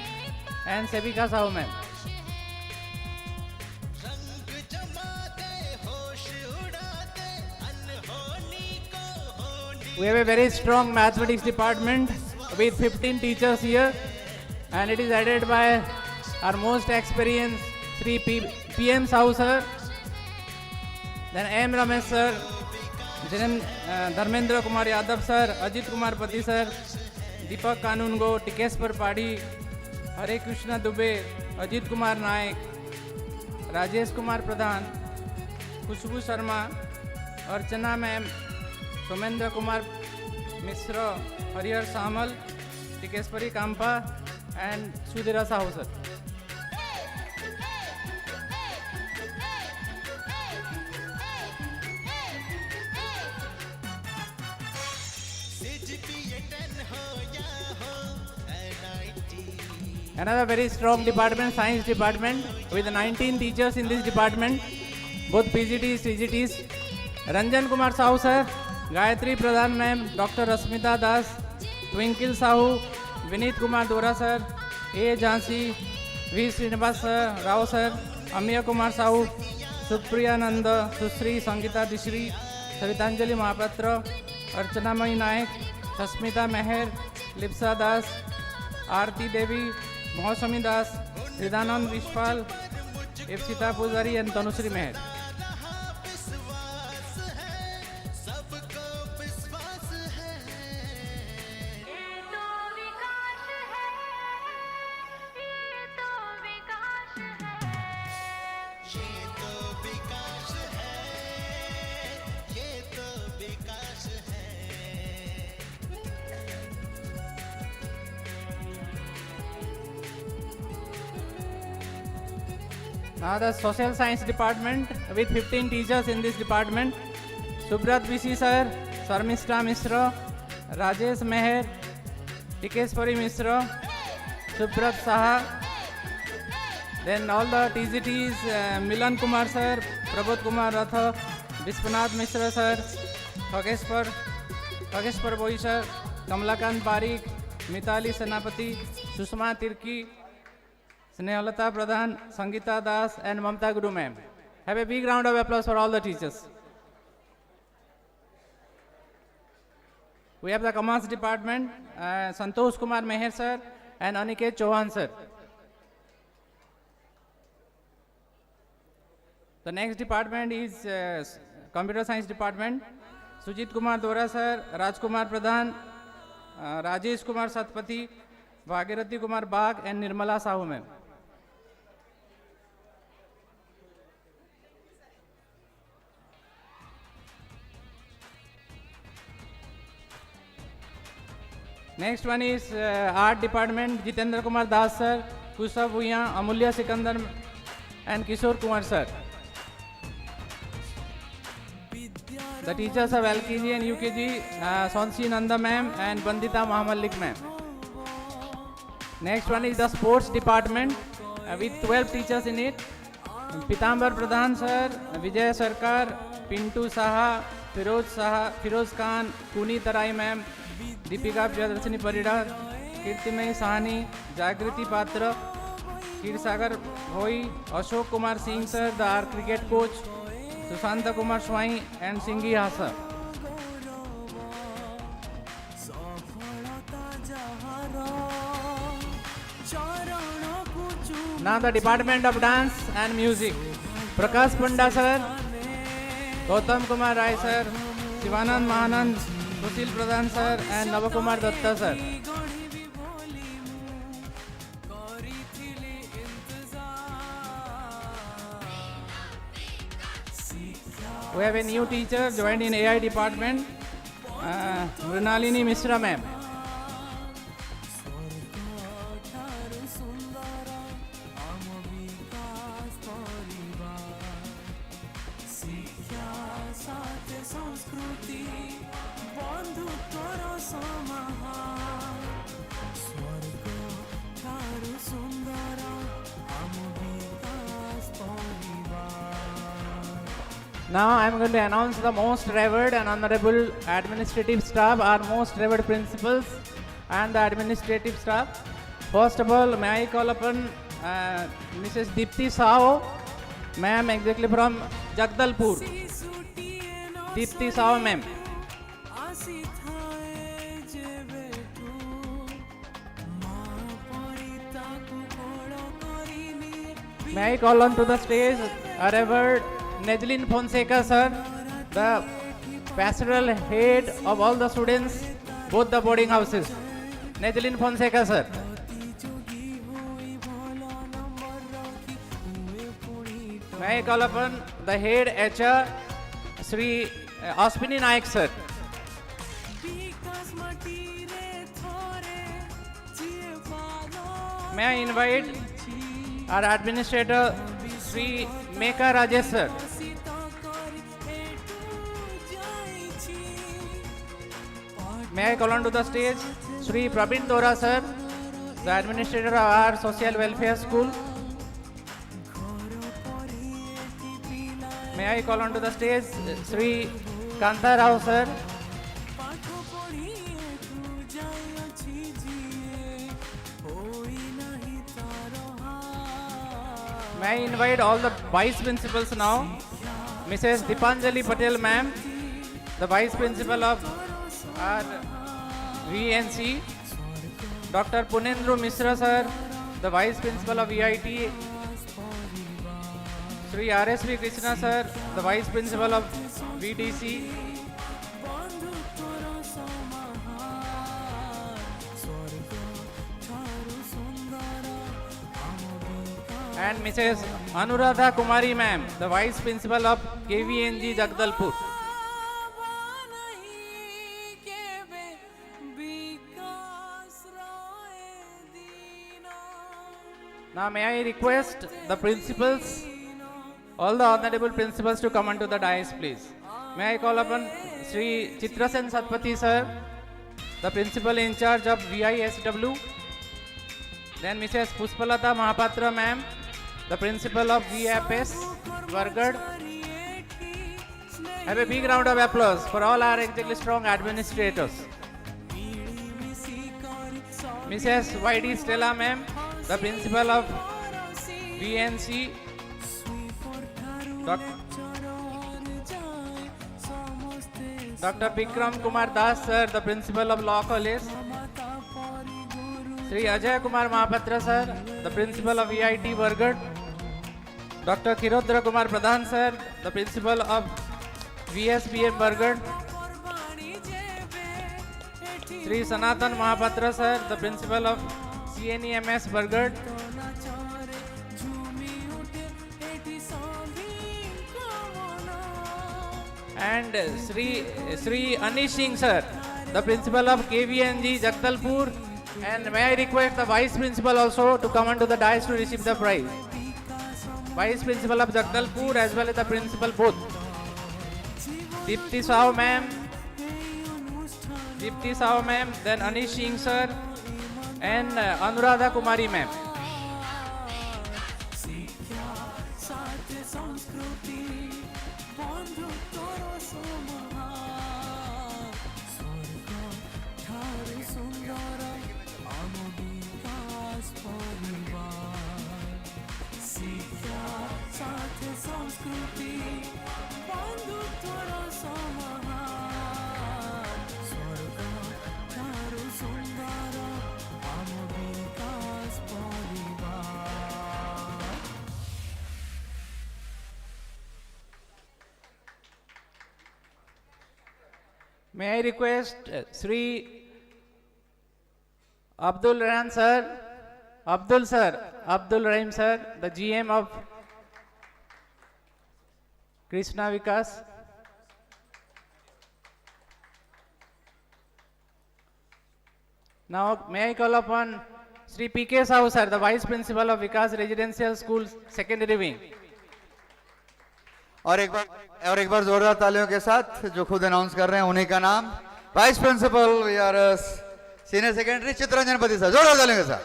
and Sevika Sahu ma'am. We have a very strong mathematics department with 15 teachers here, and it is headed by our most experienced Sri PM Sahu sir, then M. Ramesh sir, Dharmendra Kumar Yadav sir, Ajit Kumar Pati sir, Deepak Kanungo, Tikeshwar Padi, Hare Krishna Dubey, Ajit Kumar Naik, Rajesh Kumar Pradhan, Kushbu Sharma, Archana ma'am, Somendra Kumar Mishra, Harihar Samal, Tikeshwari Kampa, and Sudhira Sahu sir. Another very strong department, science department, with 19 teachers in this department, both PGTs, TGTs. Ranjan Kumar Sahu sir, Gayatri Pradhan ma'am, Dr. Rasmita Das, Twinkle Sahu, Vineet Kumar Dora sir, A. Jhansi, V. Srinivas sir, Rao sir, Amiya Kumar Sahu, Supriya Nanda, Susri Sangeeta Dishri, Savitanjali Mahapatra, Archana Mai Naik, Shasmita Meher, Lipsa Das, Aarti Devi, Mohasami Das, Ridanand Vishpal, Ipsita Pujari, and Tanusri Meher. Now the social science department with 15 teachers in this department. Subrat Bishi sir, Sarmishta Mishra, Rajesh Meher, Tikeshwari Mishra, Subrat Saha. Then all the TGTs, Milan Kumar sir, Prabodh Kumar Ratha, Vishwanath Mishra sir, Khageshwar Boi sir, Kamlakant Parikh, Mitali Senapati, Sushma Tirki, Snehalata Pradhan, Sangeeta Das, and Mamta Guru ma'am. Have a big round of applause for all the teachers. We have the commerce department, Santosh Kumar Meher sir and Aniket Chauhan sir. The next department is computer science department. Sujit Kumar Dora sir, Raj Kumar Pradhan, Rajesh Kumar Satpati, Bhagirathi Kumar Bagh, and Nirmala Sahu ma'am. Next one is Art Department, Jitendra Kumar Das sir, Kusha Bhuiyan, Amulya Sikandar and Kishore Kumar sir. The teachers of LKG and UKG, Sonsi Nanda ma'am and Bandita Muhammad Malik ma'am. Next one is the Sports Department with 12 teachers in it. Pitambar Pradhan sir, Vijay Sarkar, Pintu Saha, Firoz Khan, Kuni Tarai ma'am, Deepika Priyadarshini Paridar, Kirtimay Sahani, Jagriti Patra, Kirsagar Bhoi, Ashok Kumar Singh sir, the our cricket coach, Sushanta Kumar Swai and Singhi Hasa. Now the Department of Dance and Music. Prakash Panda sir, Gautam Kumar Rai sir, Shivanand Mahanand, Sushil Pradhan sir and Navakumar Datta sir. We have a new teacher joined in AI department, Mrinalini Mishra ma'am. Now I am going to announce the most revered and honorable administrative staff, our most revered principals and the administrative staff. First of all, may I call upon Mrs. Deepti Sao, ma'am, exactly from Jagdalpur. Deepti Sao, ma'am. May I call on to the stage our revered Nejlin Fonseca sir, the pastoral head of all the students, both the boarding houses. Nejlin Fonseca sir. May I call upon the head HR, Sri Aspini Naik sir. May I invite our administrator, Sri Meka Rajesh sir. May I call on to the stage Sri Prabin Dora sir, the administrator of our social welfare school. May I call on to the stage Sri Kanta Rao sir. May I invite all the vice principals now. Mrs. Dipanjali Patel ma'am, the vice principal of our VNC. Dr. Punendru Mishra sir, the vice principal of EIT. Sri RSV Krishna sir, the vice principal of VDC. And Mrs. Anuradha Kumari ma'am, the vice principal of KVNG Jagdalpur. Now may I request the principals, all the honorable principals to come onto the dais please. May I call upon Sri Chitrasen Satpathy sir, the principal in charge of VISW. Then Mrs. Puspalata Mahapatra ma'am, the principal of VFS, Bargarh. Have a big round of applause for all our exactly strong administrators. Mrs. YD Stella ma'am, the principal of VNC. Dr. Bikram Kumar Das sir, the principal of Law College. Sri Ajay Kumar Mahapatra sir, the principal of EIT Bargarh. Dr. Kirodra Kumar Pradhan sir, the principal of VSBM Bargarh. Sri Sanatan Mahapatra sir, the principal of CNEMS Bargarh. And Sri Anish Singh sir, the principal of KVNG Jagdalpur, and may I request the vice principal also to come onto the dais to receive the prize. Vice principal of Jagdalpur as well as the principal both. Deepti Sahu ma'am, then Anish Singh sir, and Anuradha Kumari ma'am. May I request Sri Abdul Rahim sir, Abdul Rahim sir, the GM of Krishna Vikas. Now may I call upon Sri PK Sahu sir, the Vice Principal of Vikas Residential School Secondary Wing. और एक बार जोरदार तालियों के साथ जो खुद announce कर रहे हैं उन्हीं का नाम vice principal VRS senior secondary Chittaranjan Pati sir, जोरदार तालियों के साथ।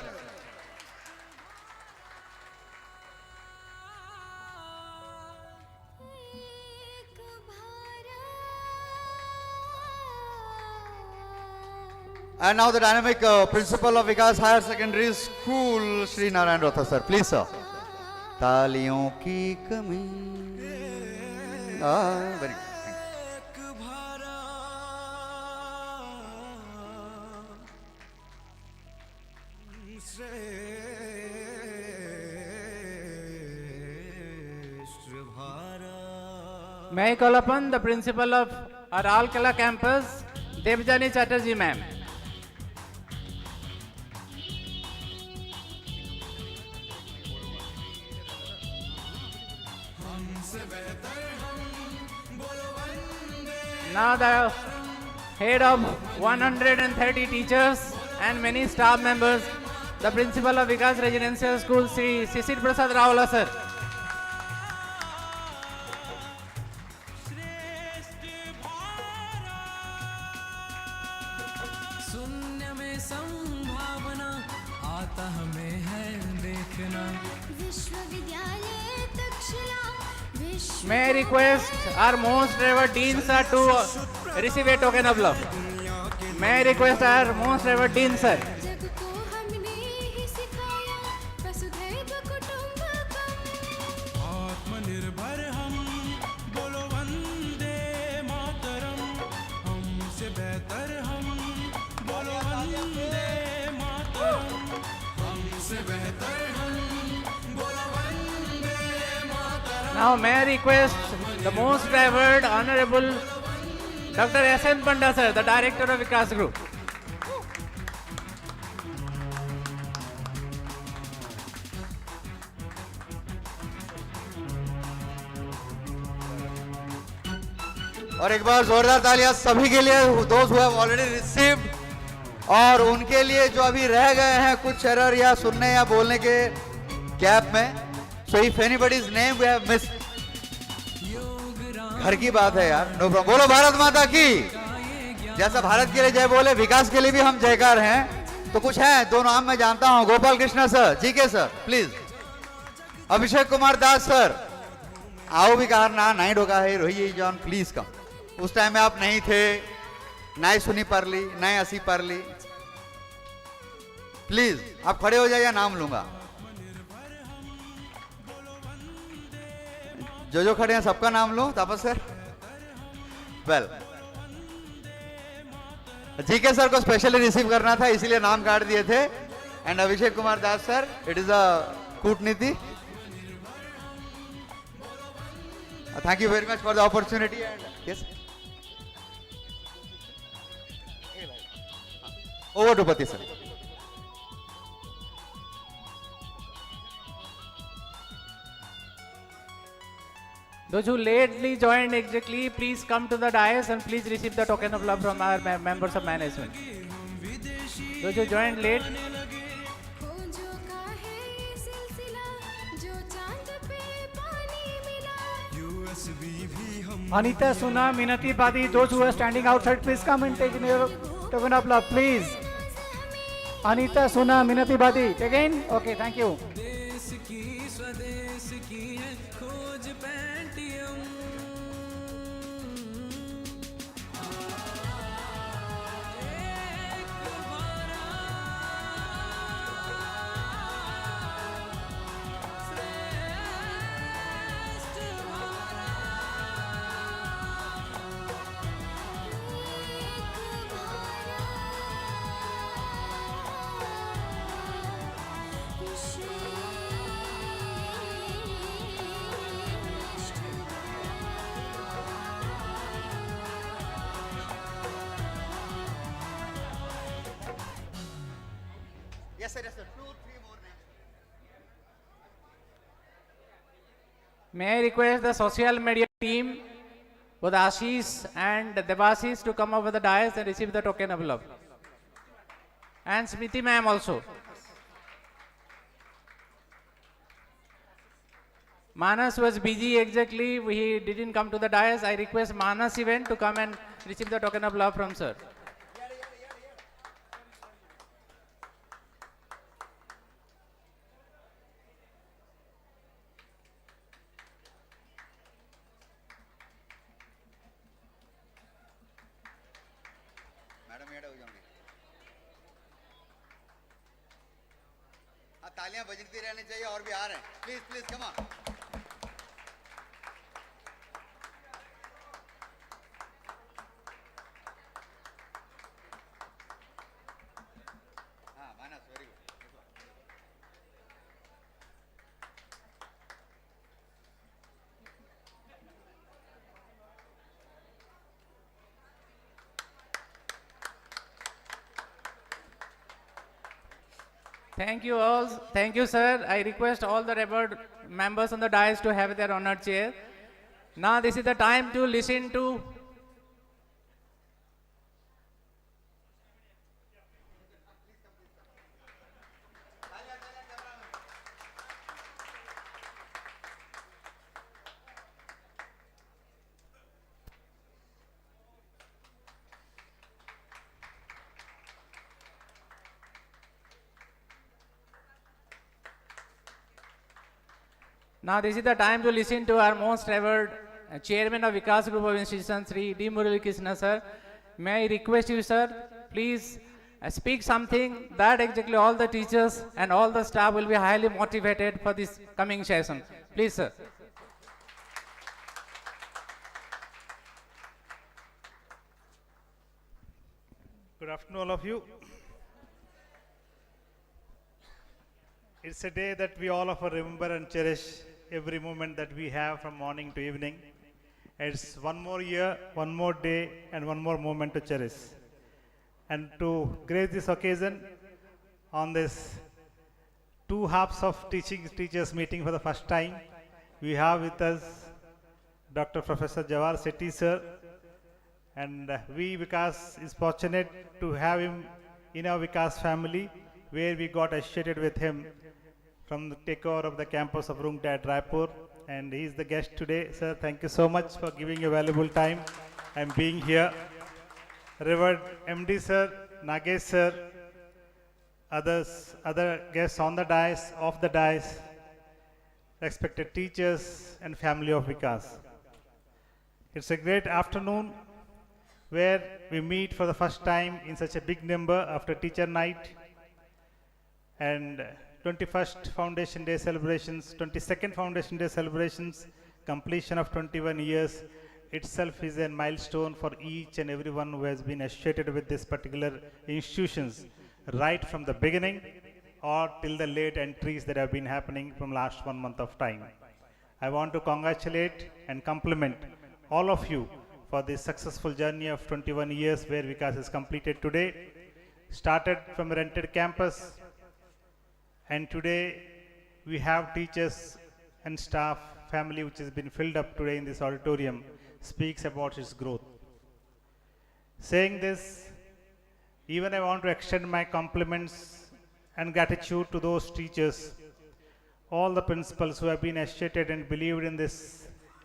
And now the dynamic principal of Vikas Higher Secondary School, Shri Narayan Rotha sir, please sir. तालियों की कमी very May I call upon the principal of our Alkala campus, Devjani Chatterjee ma'am. Now the head of 130 teachers and many staff members, the principal of Vikas Residential School, Sri Sisir Prasad Raola sir. शून्य में संभावना आता हमें है देखना विश्वविद्यालय Takshashila May I request our most revered Dean sir to receive a token of love. May I request our most revered Dean sir. जग को हमने ही सिखाया वसुधैव कुटुंबकम आत्मनिर्भर हम बोलो वंदे मातरम हमसे बेहतर हम बोलो वंदे मातरम हमसे बेहतर हम बोलो Vande Mataram. Now may I request the most revered Honorable Dr. S.N. Panda sir, the Director of Vikas Group. और एक बार जोरदार तालियां सभी के लिए, those who have already received, और उनके लिए जो अभी रह गए हैं कुछ एरर या सुनने या बोलने के गैप में. So if anybody's name we have missed, घर की बात है यार, नो प्रॉब्लम. बोलो भारत माता की. जैसा भारत के लिए जय बोले, विकास के लिए भी हम जयकार हैं. तो कुछ है, दो नाम मैं जानता हूं. Gopal Krishna sir, GK sir please. Abhishek Kumar Das sir, आओ भी कहा ना नहीं ढोका है. Rohit John please come. उस टाइम में आप नहीं थे, नहीं सुनी परली, नहीं हंसी परली. प्लीज आप खड़े हो जाइए, नाम लूंगा. जो खड़े हैं सबका नाम लो. Tapas sir, well, GK sir को स्पेशली रिसीव करना था इसीलिए नाम काट दिए थे. And Abhishek Kumar Das sir, it is a कूटनीति. Thank you very much for the opportunity. And yes, over to Pati sir. Those who lately joined exactly, please come to the dais and please receive the token of love from our members of management. Those who joined late, खोजों का है ये सिलसिला जो चांद पे पानी मिला Anita, Suna, Minati, Badi, those who are standing outside, please come and take your token of love, please. Anita, Suna, Minati, Badi. Again? Okay, thank you. देश की स्वदेश की है खोज पैंटियम Yes, sir. Yes, sir. 2, 3 more names. may I request the social media team with Ashish and Devasis to come up with the dais and receive the token of love. And Smiti ma'am also. Manas was busy exactly, he didn't come to the dais. I request Manas event to come and receive the token of love from sir. Madam एड हो जाओगे हाँ तालियां बजती रहनी चाहिए और भी आ रहे हैं प्लीज प्लीज कम ऑन हाँ Manas very good Thank you all. Thank you, sir. I request all the revered members on the dais to have their honored chair. Now this is the time to listen to Now this is the time to listen to our most revered chairman of Vikas Group of Institutions, Sri D. Murali Krishna sir. May I request you, sir, please speak something that exactly all the teachers and all the staff will be highly motivated for this coming session. Please, sir. Good afternoon, all of you. It's a day that we all of us remember and cherish every moment that we have from morning to evening. It's one more year, one more day, and one more moment to cherish. And to grace this occasion, on this 2 halves of teachers meeting for the first time, we have with us Dr. Professor Jawahar Sethi sir, and we Vikas is fortunate to have him in our Vikas family, where we got associated with him from the takeover of the campus of Rungta at Raipur, and he is the guest today. Sir, thank you so much for giving your valuable time and being here. Revered MD sir, Nagesh sir, other guests on the dais, off the dais, respected teachers and family of Vikas. It's a great afternoon where we meet for the first time in such a big number after teacher night, and 21st Foundation Day celebrations, 22nd Foundation Day celebrations, completion of 21 years itself is a milestone for each and everyone who has been associated with this particular institutions, right from the beginning or till the late entries that have been happening from last 1 month of time. I want to congratulate and compliment all of you for this successful journey of 21 years where Vikas is completed today. Started from a rented campus, and today we have teachers and staff, family which has been filled up today in this auditorium speaks about its growth. Saying this, even I want to extend my compliments and gratitude to those teachers, all the principals who have been associated and believed in this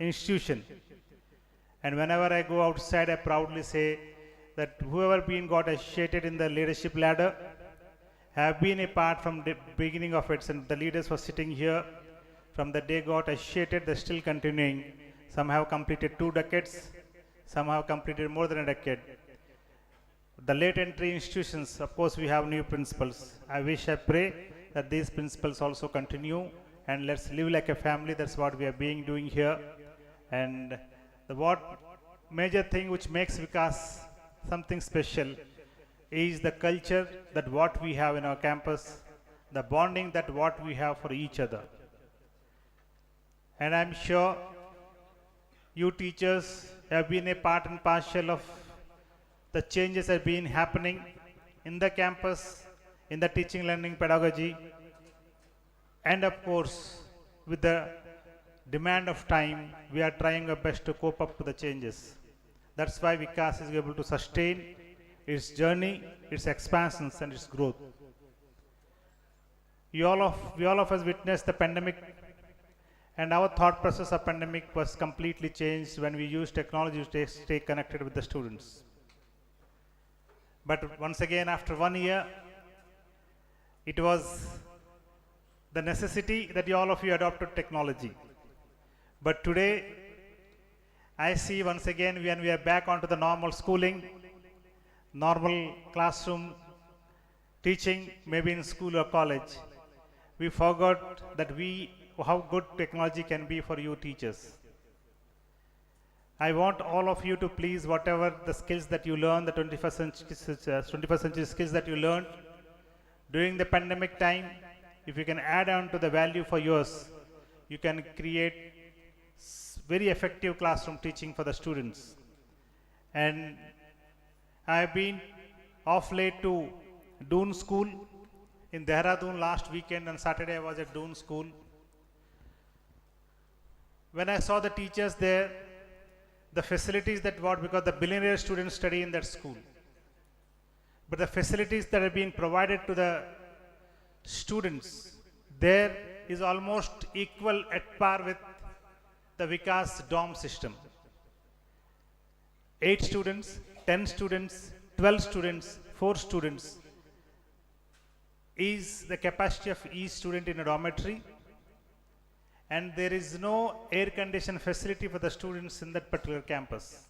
institution. And whenever I go outside, I proudly say that whoever got associated in the leadership ladder have been a part from the beginning of it, and the leaders were sitting here from the day got associated, they're still continuing. Some have completed 2 decades, some have completed more than a decade. The late entry institutions, of course, we have new principals. I pray that these principals also continue, and let's live like a family. That's what we are doing here. And the major thing which makes Vikas something special is the culture that what we have in our campus, the bonding that what we have for each other. And I'm sure you teachers have been a part and parcel of the changes that have been happening in the campus, in the teaching learning pedagogy, and of course, with the demand of time, we are trying our best to cope up to the changes. That's why Vikas is able to sustain its journey, its expansions, and its growth. We all of us witnessed the pandemic, and our thought process of pandemic was completely changed when we used technology to stay connected with the students. But once again, after 1 year, it was the necessity that all of you adopted technology. But today, I see once again when we are back onto the normal schooling, normal classroom teaching, maybe in school or college, we forgot that how good technology can be for you teachers. I want all of you to please, whatever the skills that you learn, the 21st century skills that you learned during the pandemic time, if you can add on to the value for yours, you can create very effective classroom teaching for the students. And I have been off late to Doon School in Dehradun last weekend, and Saturday I was at Doon School. When I saw the teachers there, the facilities because the billionaire students study in that school. But the facilities that are being provided to the students there is almost equal at par with the Vikas dorm system. 8 students, 10 students, 12 students, 4 students is the capacity of each student in a dormitory, and there is no air conditioned facility for the students in that particular campus.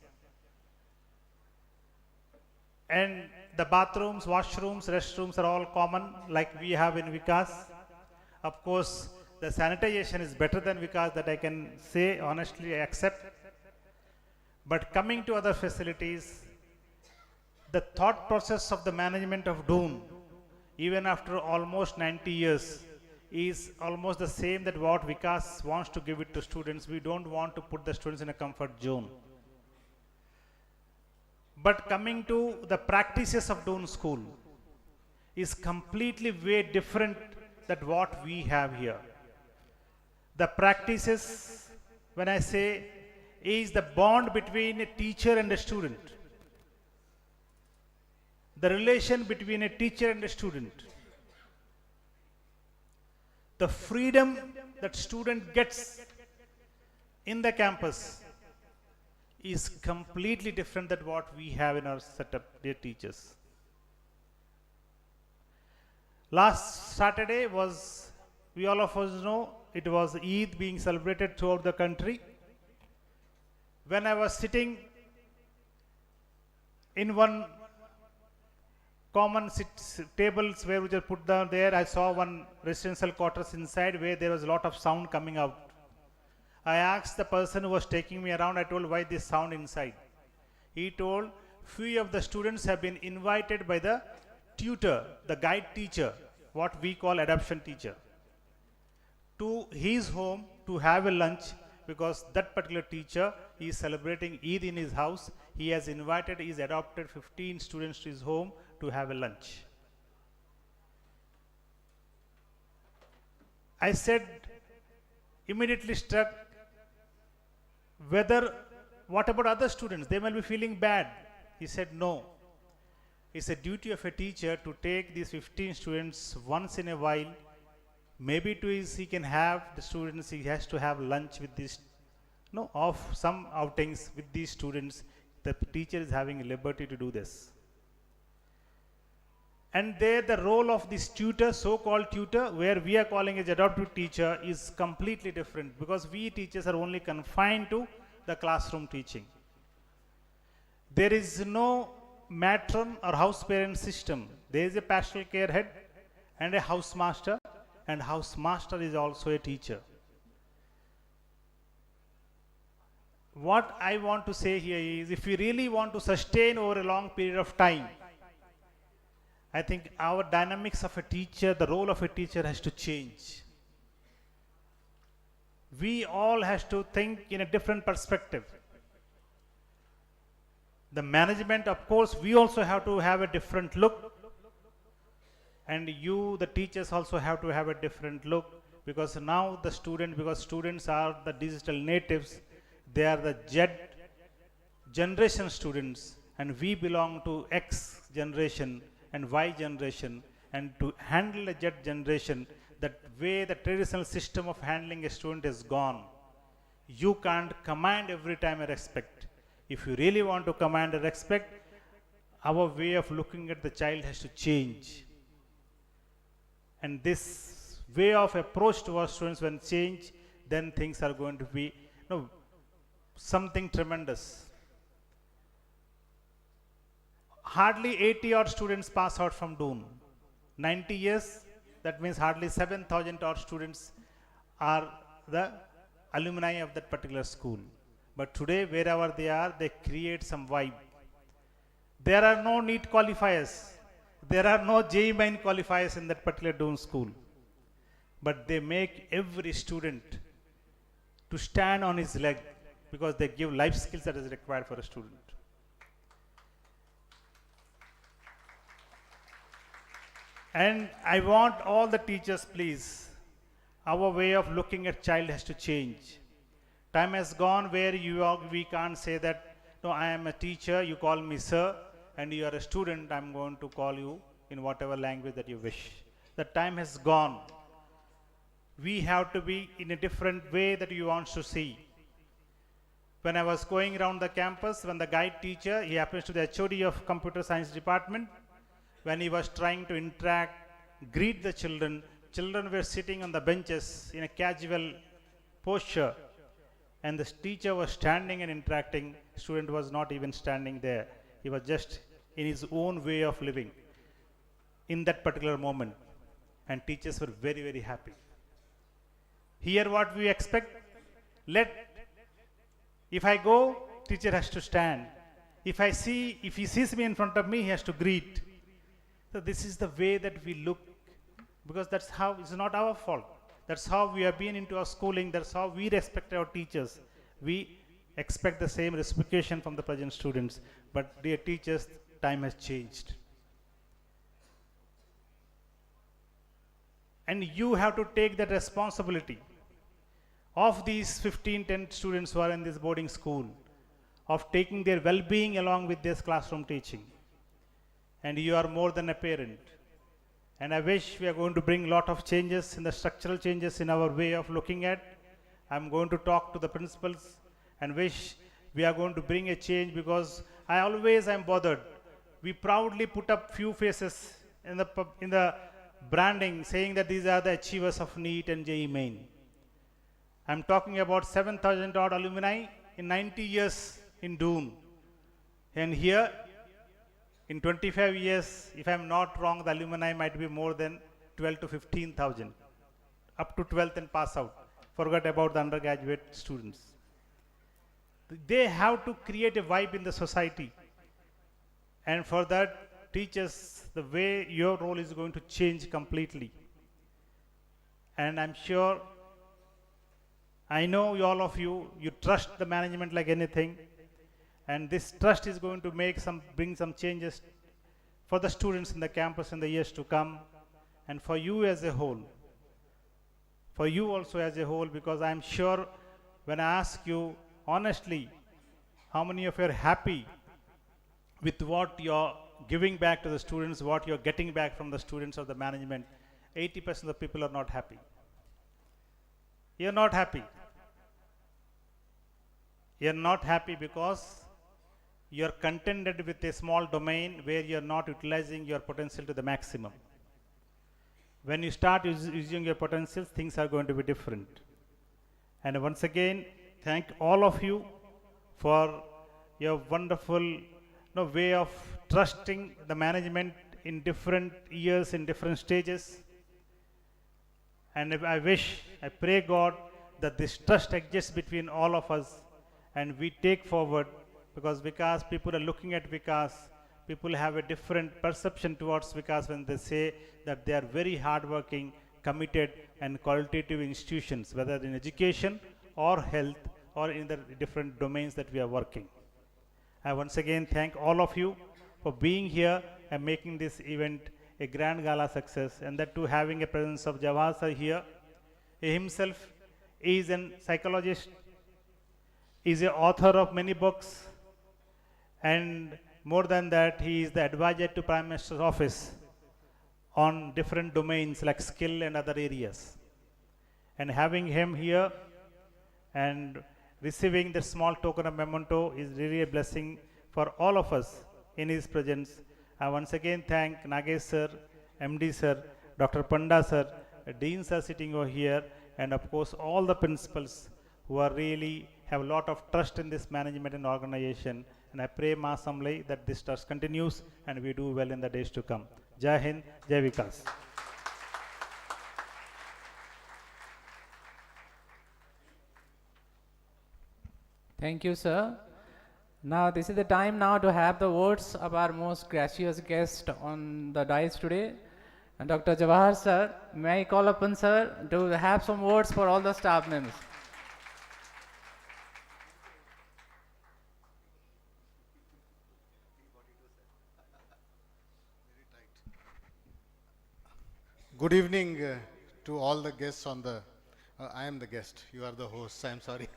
And the bathrooms, washrooms, restrooms are all common like we have in Vikas. Of course, the sanitization is better than Vikas, that I can say honestly, I accept. But coming to other facilities, the thought process of the management of Doon, even after almost 90 years, is almost the same that what Vikas wants to give it to students. We don't want to put the students in a comfort zone. But coming to the practices of Doon School is completely way different than what we have here. The practices, when I say, is the bond between a teacher and a student. The relation between a teacher and a student. The freedom that student gets in the campus is completely different than what we have in our setup, dear teachers. Last Saturday was, we all of us know, it was Eid being celebrated throughout the country. When I was sitting in one common tables where we just put down there, I saw one residential quarters inside where there was a lot of sound coming out. I asked the person who was taking me around, I told, why this sound inside? He told, few of the students have been invited by the tutor, the guide teacher, what we call adoption teacher, to his home to have a lunch, because that particular teacher is celebrating Eid in his house. He has invited his adopted 15 students to his home to have a lunch. I said, immediately struck whether, what about other students? They might be feeling bad. He said, no. It's a duty of a teacher to take these 15 students once in a while. Maybe he can have the students, he has to have lunch with these, no, of some outings with these students. The teacher is having liberty to do this. And there the role of this tutor, so-called tutor, where we are calling as adoptive teacher, is completely different, because we teachers are only confined to the classroom teaching. There is no matron or house parent system. There is a pastoral care head and a house master, and house master is also a teacher. What I want to say here is, if we really want to sustain over a long period of time, I think our dynamics of a teacher, the role of a teacher has to change. We all have to think in a different perspective. The management, of course, we also have to have a different look. And you, the teachers, also have to have a different look, because now the because students are the digital natives, they are the Z generation students, and we belong to X generation and Y generation, and to handle a Z generation, that way the traditional system of handling a student is gone. You can't command every time a respect. If you really want to command a respect, our way of looking at the child has to change. And this way of approach to our students when change, then things are going to be something tremendous. Hardly 80 odd students pass out from Doon. 90 years, that means hardly 7,000 odd students are the alumni of that particular school. But today, wherever they are, they create some vibe. There are no NEET qualifiers. There are no JEE Main qualifiers in that particular Doon school. But they make every student to stand on his leg, because they give life skills that is required for a student. And I want all the teachers, please, our way of looking at child has to change. Time has gone where we can't say that, no, I am a teacher, you call me sir, and you are a student, I'm going to call you in whatever language that you wish. The time has gone. We have to be in a different way that you want to see. When I was going around the campus, when the guide teacher, he happens to be the HOD of computer science department, when he was trying to interact, greet the children, children were sitting on the benches in a casual posture, and the teacher was standing and interacting. Student was not even standing there. He was just in his own way of living in that particular moment, and teachers were very, very happy. Here what we expect, if I go, teacher has to stand. If he sees me in front of me, he has to greet. So this is the way that we look, because that's how, it's not our fault. That's how we have been into our schooling. That's how we respect our teachers. We expect the same reciprocation from the present students. But dear teachers, time has changed. And you have to take that responsibility of these 10 students who are in this boarding school, of taking their well-being along with this classroom teaching. And you are more than a parent. And I wish we are going to bring a lot of changes in the structural changes in our way of looking at. I'm going to talk to the principals and wish we are going to bring a change, because I always am bothered. We proudly put up few faces in the branding saying that these are the achievers of NEET and JEE Main. I'm talking about 7,000 odd alumni in 90 years in Doon. And here, in 25 years, if I'm not wrong, the alumni might be more than 12 to 15,000, up to 12th and pass out. Forget about the undergraduate students. They have to create a vibe in the society. And for that, teachers, the way your role is going to change completely. And I'm sure, I know all of you, you trust the management like anything. And this trust is going to bring some changes for the students in the campus in the years to come, and for you as a whole. For you also as a whole, because I'm sure when I ask you honestly, how many of you are happy with what you're giving back to the students, what you're getting back from the students of the management? 80% of the people are not happy. You're not happy. You're not happy because you're contented with a small domain where you're not utilizing your potential to the maximum. When you start using your potential, things are going to be different. And once again, thank all of you for your wonderful way of trusting the management in different years, in different stages. And I pray God that this trust exists between all of us and we take forward, because people are looking at Vikas, people have a different perception towards Vikas when they say that they are very hardworking, committed and qualitative institutions, whether in education or health or in the different domains that we are working. I once again thank all of you for being here and making this event a grand gala success, and that too having a presence of Jawahar sir here. He himself is a psychologist, is an author of many books, and more than that, he is the advisor to Prime Minister's office on different domains like skill and other areas. And having him here and receiving the small token of memento is really a blessing for all of us in his presence. I once again thank Nagesh sir, MD sir, Dr. Panda sir, Dean sir sitting over here, and of course all the principals who are really have a lot of trust in this management and organization. And I pray Mahasamlai that this trust continues and we do well in the days to come. Jai Hind, Jai Vikas. Thank you, sir. Now, this is the time now to have the words of our most gracious guest on the dais today, and Dr. Jawahar sir. May I call upon sir to have some words for all the staff members. Good evening to all the guests on the, I am the guest, you are the host, I am sorry.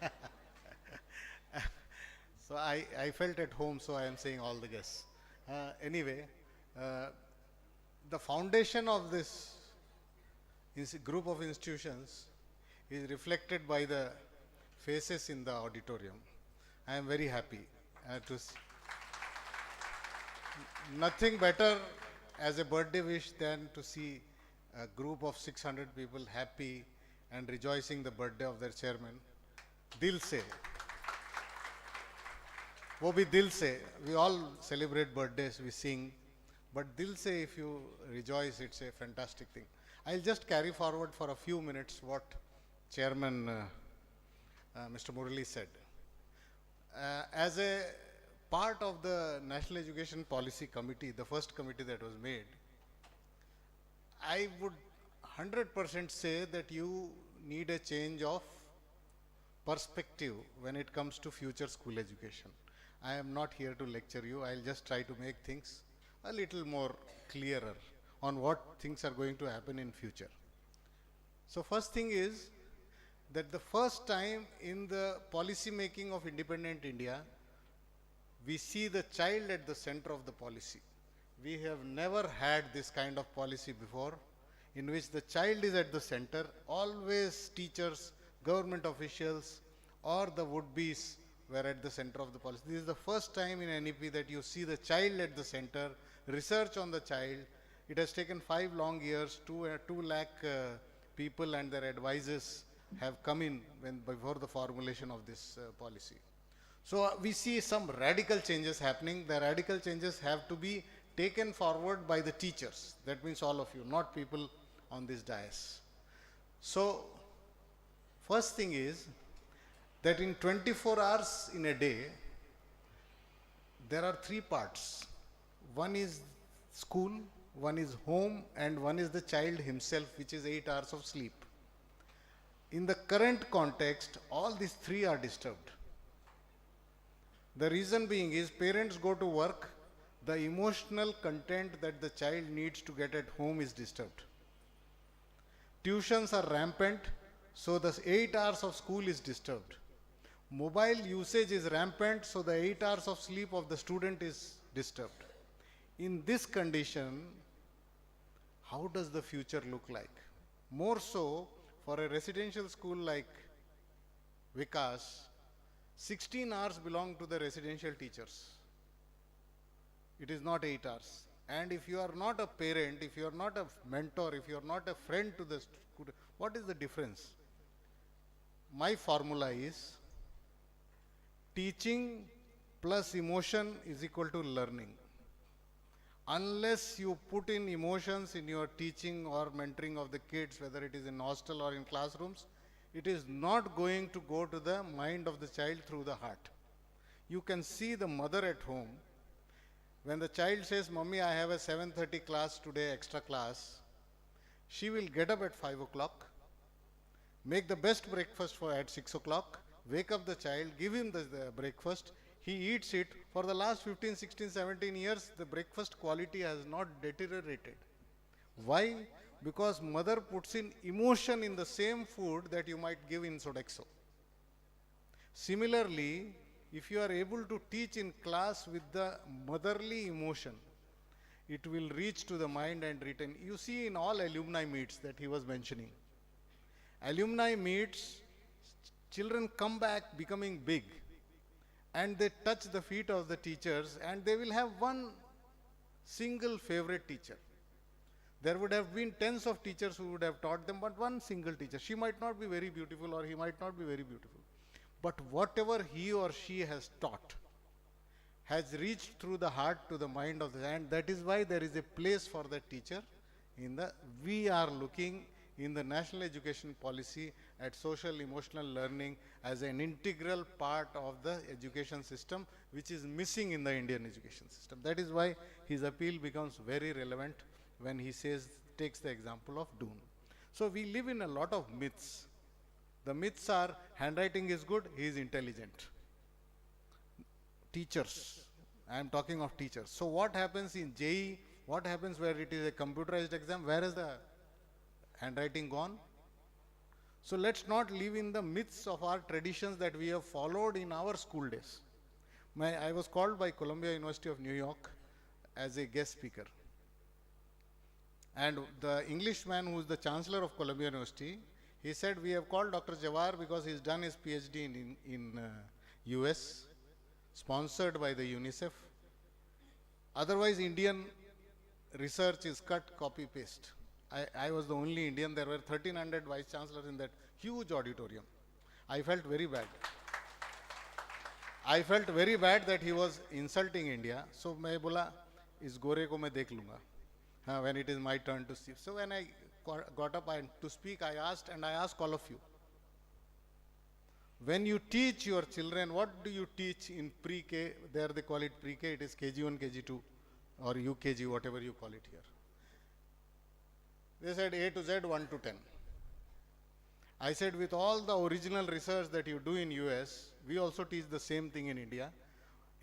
So I felt at home, so I am saying all the guests. Anyway, the foundation of this group of institutions is reflected by the faces in the auditorium. I am very happy to see. Nothing better as a birthday wish than to see a group of 600 people happy and rejoicing the birthday of their chairman. Dil se. Wo bhi dil se. We all celebrate birthdays, we sing. But dil se, if you rejoice, it's a fantastic thing. I'll just carry forward for a few minutes what Chairman Mr. Murali said. As a part of the National Education Policy Committee, the first committee that was made, I would 100% say that you need a change of perspective when it comes to future school education. I am not here to lecture you. I'll just try to make things a little more clearer on what things are going to happen in future. So first thing is that the first time in the policy making of independent India, we see the child at the center of the policy. We have never had this kind of policy before, in which the child is at the center. Always teachers, government officials, or the would-bes were at the center of the policy. This is the first time in NEP that you see the child at the center, research on the child. It has taken 5 long years, 2 lakh people and their advisors have come in before the formulation of this policy. So we see some radical changes happening. The radical changes have to be taken forward by the teachers. That means all of you, not people on this dais. So first thing is that in 24 hours in a day, there are 3 parts. One is school, one is home, and one is the child himself, which is 8 hours of sleep. In the current context, all these 3 are disturbed. The reason being is parents go to work, the emotional content that the child needs to get at home is disturbed. Tuitions are rampant, so the 8 hours of school is disturbed. Mobile usage is rampant, so the 8 hours of sleep of the student is disturbed. In this condition, how does the future look like? More so for a residential school like Vikash, 16 hours belong to the residential teachers. It is not 8 hours. And if you are not a parent, if you are not a mentor, if you are not a friend to the student, what is the difference? My formula is teaching plus emotion is equal to learning. Unless you put in emotions in your teaching or mentoring of the kids, whether it is in hostel or in classrooms, it is not going to go to the mind of the child through the heart. You can see the mother at home. When the child says, "Mummy, I have a 7:30 class today, extra class," she will get up at 5 o'clock, make the best breakfast for at 6 o'clock, wake up the child, give him the breakfast, he eats it. For the last 15, 16, 17 years, the breakfast quality has not deteriorated. Why? Because mother puts in emotion in the same food that you might give in Sodexo. Similarly, if you are able to teach in class with the motherly emotion, it will reach to the mind and retain. You see in all alumni meets that he was mentioning. Alumni meets, children come back becoming big and they touch the feet of the teachers and they will have one single favorite teacher. There would have been tens of teachers who would have taught them, but one single teacher. She might not be very beautiful or he might not be very beautiful. But whatever he or she has taught has reached through the heart to the mind of the, and that is why there is a place for that teacher we are looking in the national education policy at social emotional learning as an integral part of the education system, which is missing in the Indian education system. That is why his appeal becomes very relevant when he takes the example of Doon. So we live in a lot of myths. The myths are handwriting is good, he is intelligent. Teachers, I am talking of teachers. So what happens in JEE? What happens where it is a computerized exam? Where is the handwriting gone? So let's not live in the myths of our traditions that we have followed in our school days. I was called by Columbia University of New York as a guest speaker. And the Englishman who is the Chancellor of Columbia University, he said, "We have called Dr. Jawahar because he's done his PhD in US, sponsored by the UNICEF. Otherwise, Indian research is cut, copy, paste." I was the only Indian. There were 1,300 vice chancellors in that huge auditorium. I felt very bad. I felt very bad that he was insulting India. So मैं बोला इस गोरे को मैं देख लूँगा. When it is my turn to speak. So when I got up to speak, I asked all of you. When you teach your children, what do you teach in pre-K? There they call it pre-K. It is KG1, KG2 or UKG, whatever you call it here. They said A to Z, 1 to 10. I said, with all the original research that you do in US, we also teach the same thing in India.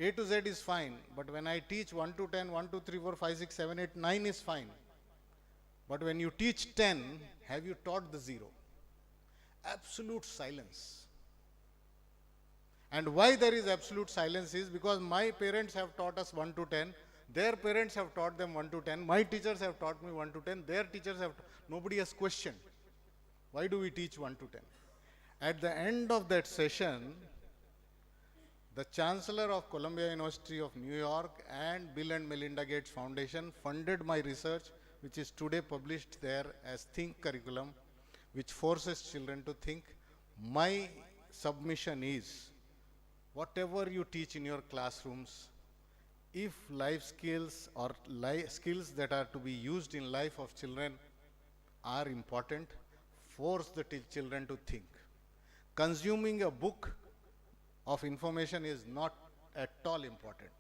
A to Z is fine, but when I teach 1 to 10, 1, 2, 3, 4, 5, 6, 7, 8, 9 is fine. But when you teach 10, have you taught the 0? Absolute silence. And why there is absolute silence is because my parents have taught us 1 to 10, their parents have taught them 1 to 10, my teachers have taught me 1 to 10, their teachers have, nobody has questioned. Why do we teach 1 to 10? At the end of that session, the Chancellor of Columbia University of New York and Bill and Melinda Gates Foundation funded my research, which is today published there as Think Curriculum, which forces children to think. My submission is, whatever you teach in your classrooms, if life skills or skills that are to be used in life of children are important, force the children to think. Consuming a book of information is not at all important.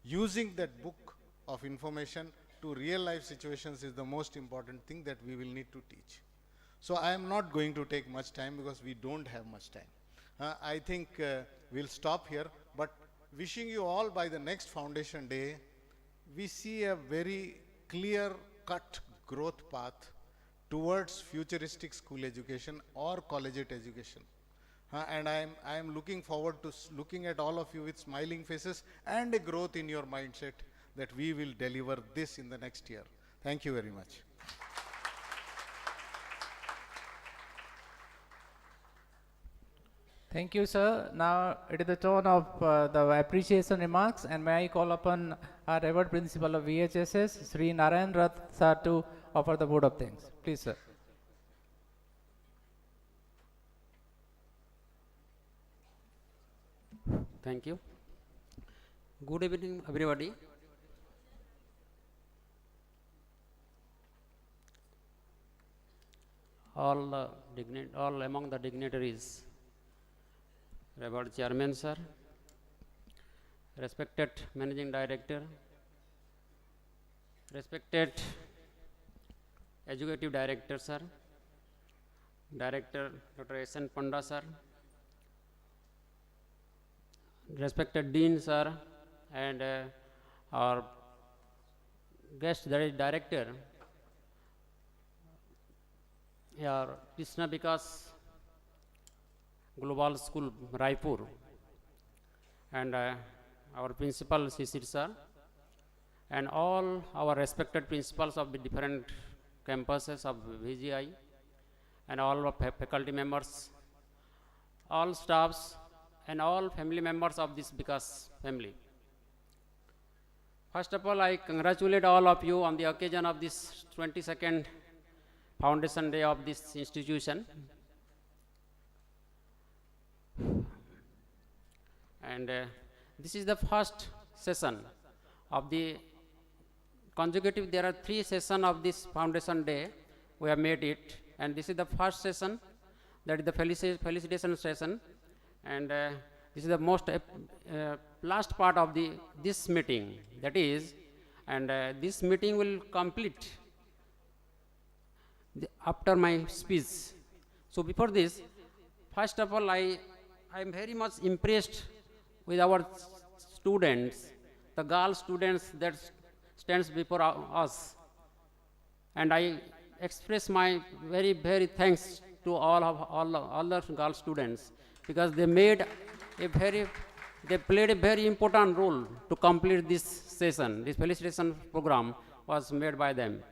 Using that book of information to real life situations is the most important thing that we will need to teach. So I am not going to take much time because we don't have much time. I think we'll stop here, but wishing you all by the next Foundation Day, we see a very clear-cut growth path towards futuristic school education or collegiate education. And I am looking forward to looking at all of you with smiling faces and a growth in your mindset that we will deliver this in the next year. Thank you very much. Thank you, sir. Now it is the turn of the appreciation remarks, and may I call upon our revered principal of VHSS, Sri Narayan Rath sir, to offer the vote of thanks. Please, sir. Thank you. Good evening, everybody. All among the dignitaries, Revered Chairman sir, respected Managing Director, respected Executive Director sir, Director Dr. S.N. Panda sir, respected Dean sir, and our guest director, Krishna Vikas Global School, Raipur, and our principal Sisir sir, and all our respected principals of the different campuses of VGI, and all our faculty members, all staffs, and all family members of this Vikas family. First of all, I congratulate all of you on the occasion of this 22nd Foundation Day of this institution. And this is the first session of the consecutive. There are 3 sessions of this Foundation Day. We have made it, and this is the first session, that is the felicitation session, and this is the most last part of this meeting. That is, and this meeting will complete after my speech. So before this, first of all, I am very much impressed with our students, the girl students that stands before us, and I express my very thanks to all the girl students, because they played a very important role to complete this session. This felicitation program was made by them.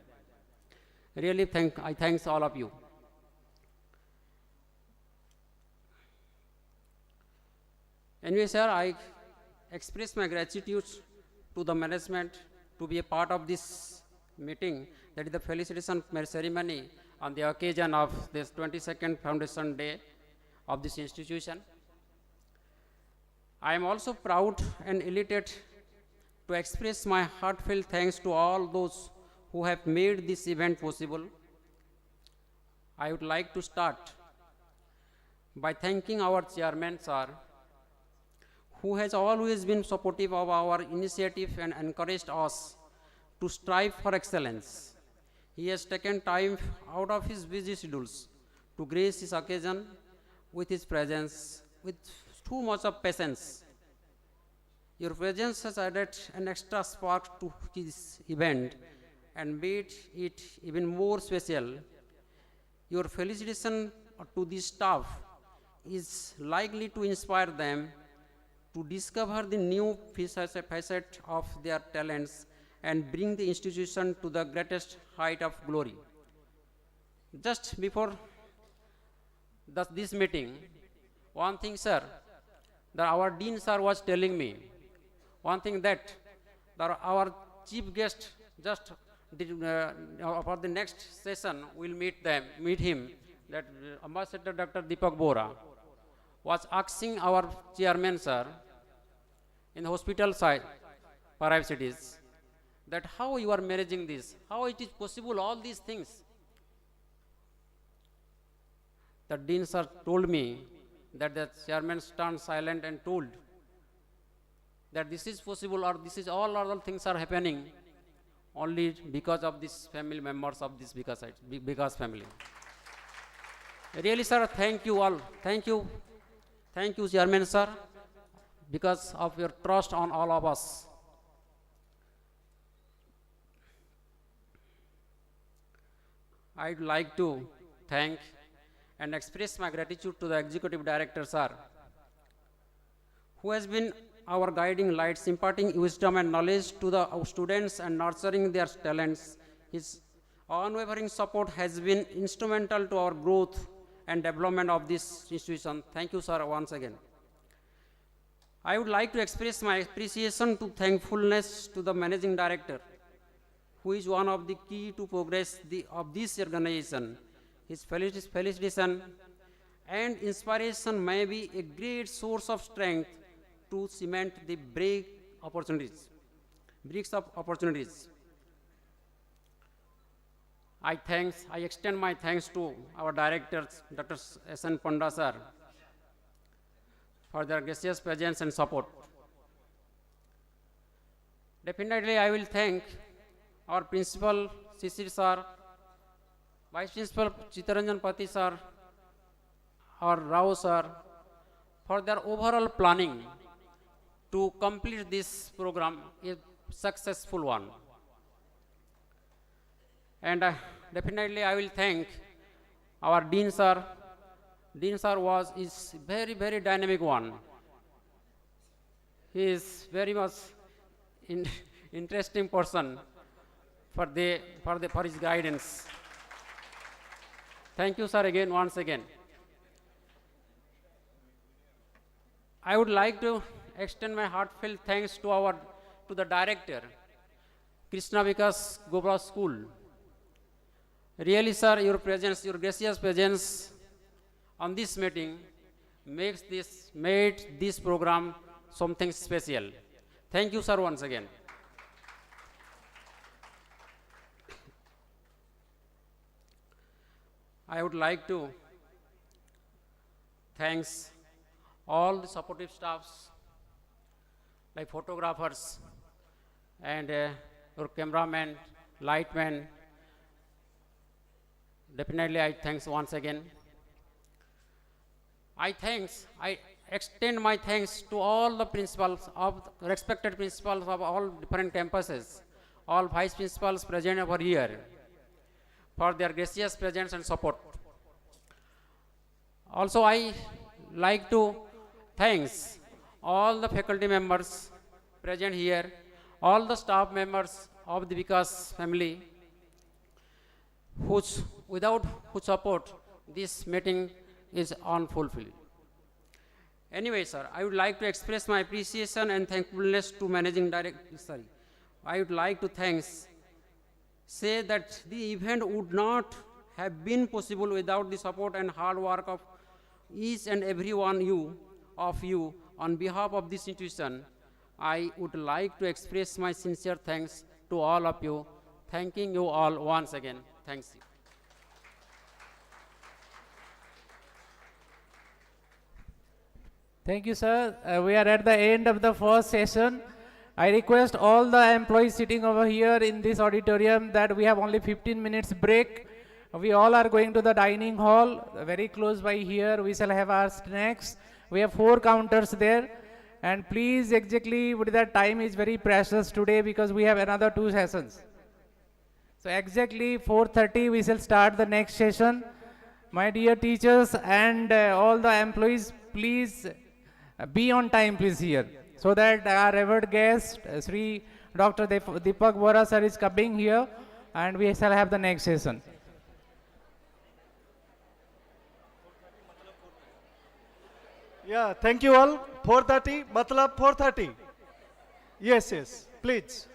Really, I thanks all of you. Anyway, sir, I express my gratitude to the management to be a part of this meeting, that is the felicitation ceremony on the occasion of this 22nd Foundation Day of this institution. I am also proud and elated to express my heartfelt thanks to all those who have made this event possible. I would like to start by thanking our chairman, sir, who has always been supportive of our initiative and encouraged us to strive for excellence. He has taken time out of his busy schedules to grace this occasion with his presence with too much of patience. Your presence has added an extra spark to this event and made it even more special. Your felicitation to the staff is likely to inspire them to discover the new facet of their talents and bring the institution to the greatest height of glory. Just before this meeting, one thing, sir, that our dean sir was telling me, one thing that our chief guest just for the next session we'll meet him, that Ambassador Dr. Deepak VOHRA was asking our chairman, sir, in the hospital side, perhaps it is, that how you are managing this, how it is possible, all these things. The dean sir told me that the chairman turned silent and told that this is possible, or this is all things are happening only because of these family members of this Vikas family. Really, sir, thank you all. Thank you, chairman sir, because of your trust on all of us. I'd like to thank and express my gratitude to the Executive Director, sir, who has been our guiding lights, imparting wisdom and knowledge to the our students and nurturing their talents. His unwavering support has been instrumental to our growth and development of this institution. Thank you, sir, once again. I would like to express my appreciation to thankfulness to the Managing Director, who is one of the key to progress of this organization. His felicitation and inspiration may be a great source of strength to cement the bricks of opportunities. I extend my thanks to our directors, Dr. S.N. Panda sir, for their gracious presence and support. Definitely, I will thank our principal, Sisir sir, Vice Principal Chittaranjan Pati sir, our Rao sir, for their overall planning to complete this program, a successful one. And definitely I will thank our Dean sir. Dean sir is very, very dynamic one. He is very much interesting person for his guidance. Thank you, sir, again, once again. I would like to extend my heartfelt thanks to the director, Krishna Vikash Gobra School. Really, sir, your gracious presence on this meeting made this program something special. Thank you, sir, once again. I would like to thanks all the supportive staffs like photographers and your cameraman, lightman. Definitely I thanks once again. I extend my thanks to all the respected principals of all different campuses, all vice principals present over here, for their gracious presence and support. Also, I like to thanks all the faculty members present here, all the staff members of the Vikash family, without whose support this meeting is unfulfilled. Anyway, sir, I would like to express my appreciation and thankfulness to Managing Director. I would like to say that the event would not have been possible without the support and hard work of each and every one of you. On behalf of this institution, I would like to express my sincere thanks to all of you. Thanking you all once again. Thanks. Thank you, sir. We are at the end of the first session. I request all the employees sitting over here in this auditorium that we have only 15 minutes break. We all are going to the dining hall, very close by here. We shall have our snacks. We have 4 counters there. And please, exactly, with that time is very precious today because we have another 2 sessions. So exactly 4:30 we shall start the next session. My dear teachers and all the employees, please be on time, please, here, so that our revered guest, Sri Dr. Deepak VOHRA sir is coming here, and we shall have the next session. Yeah, thank you all. 4:30, matlab 4:30. Yes, please.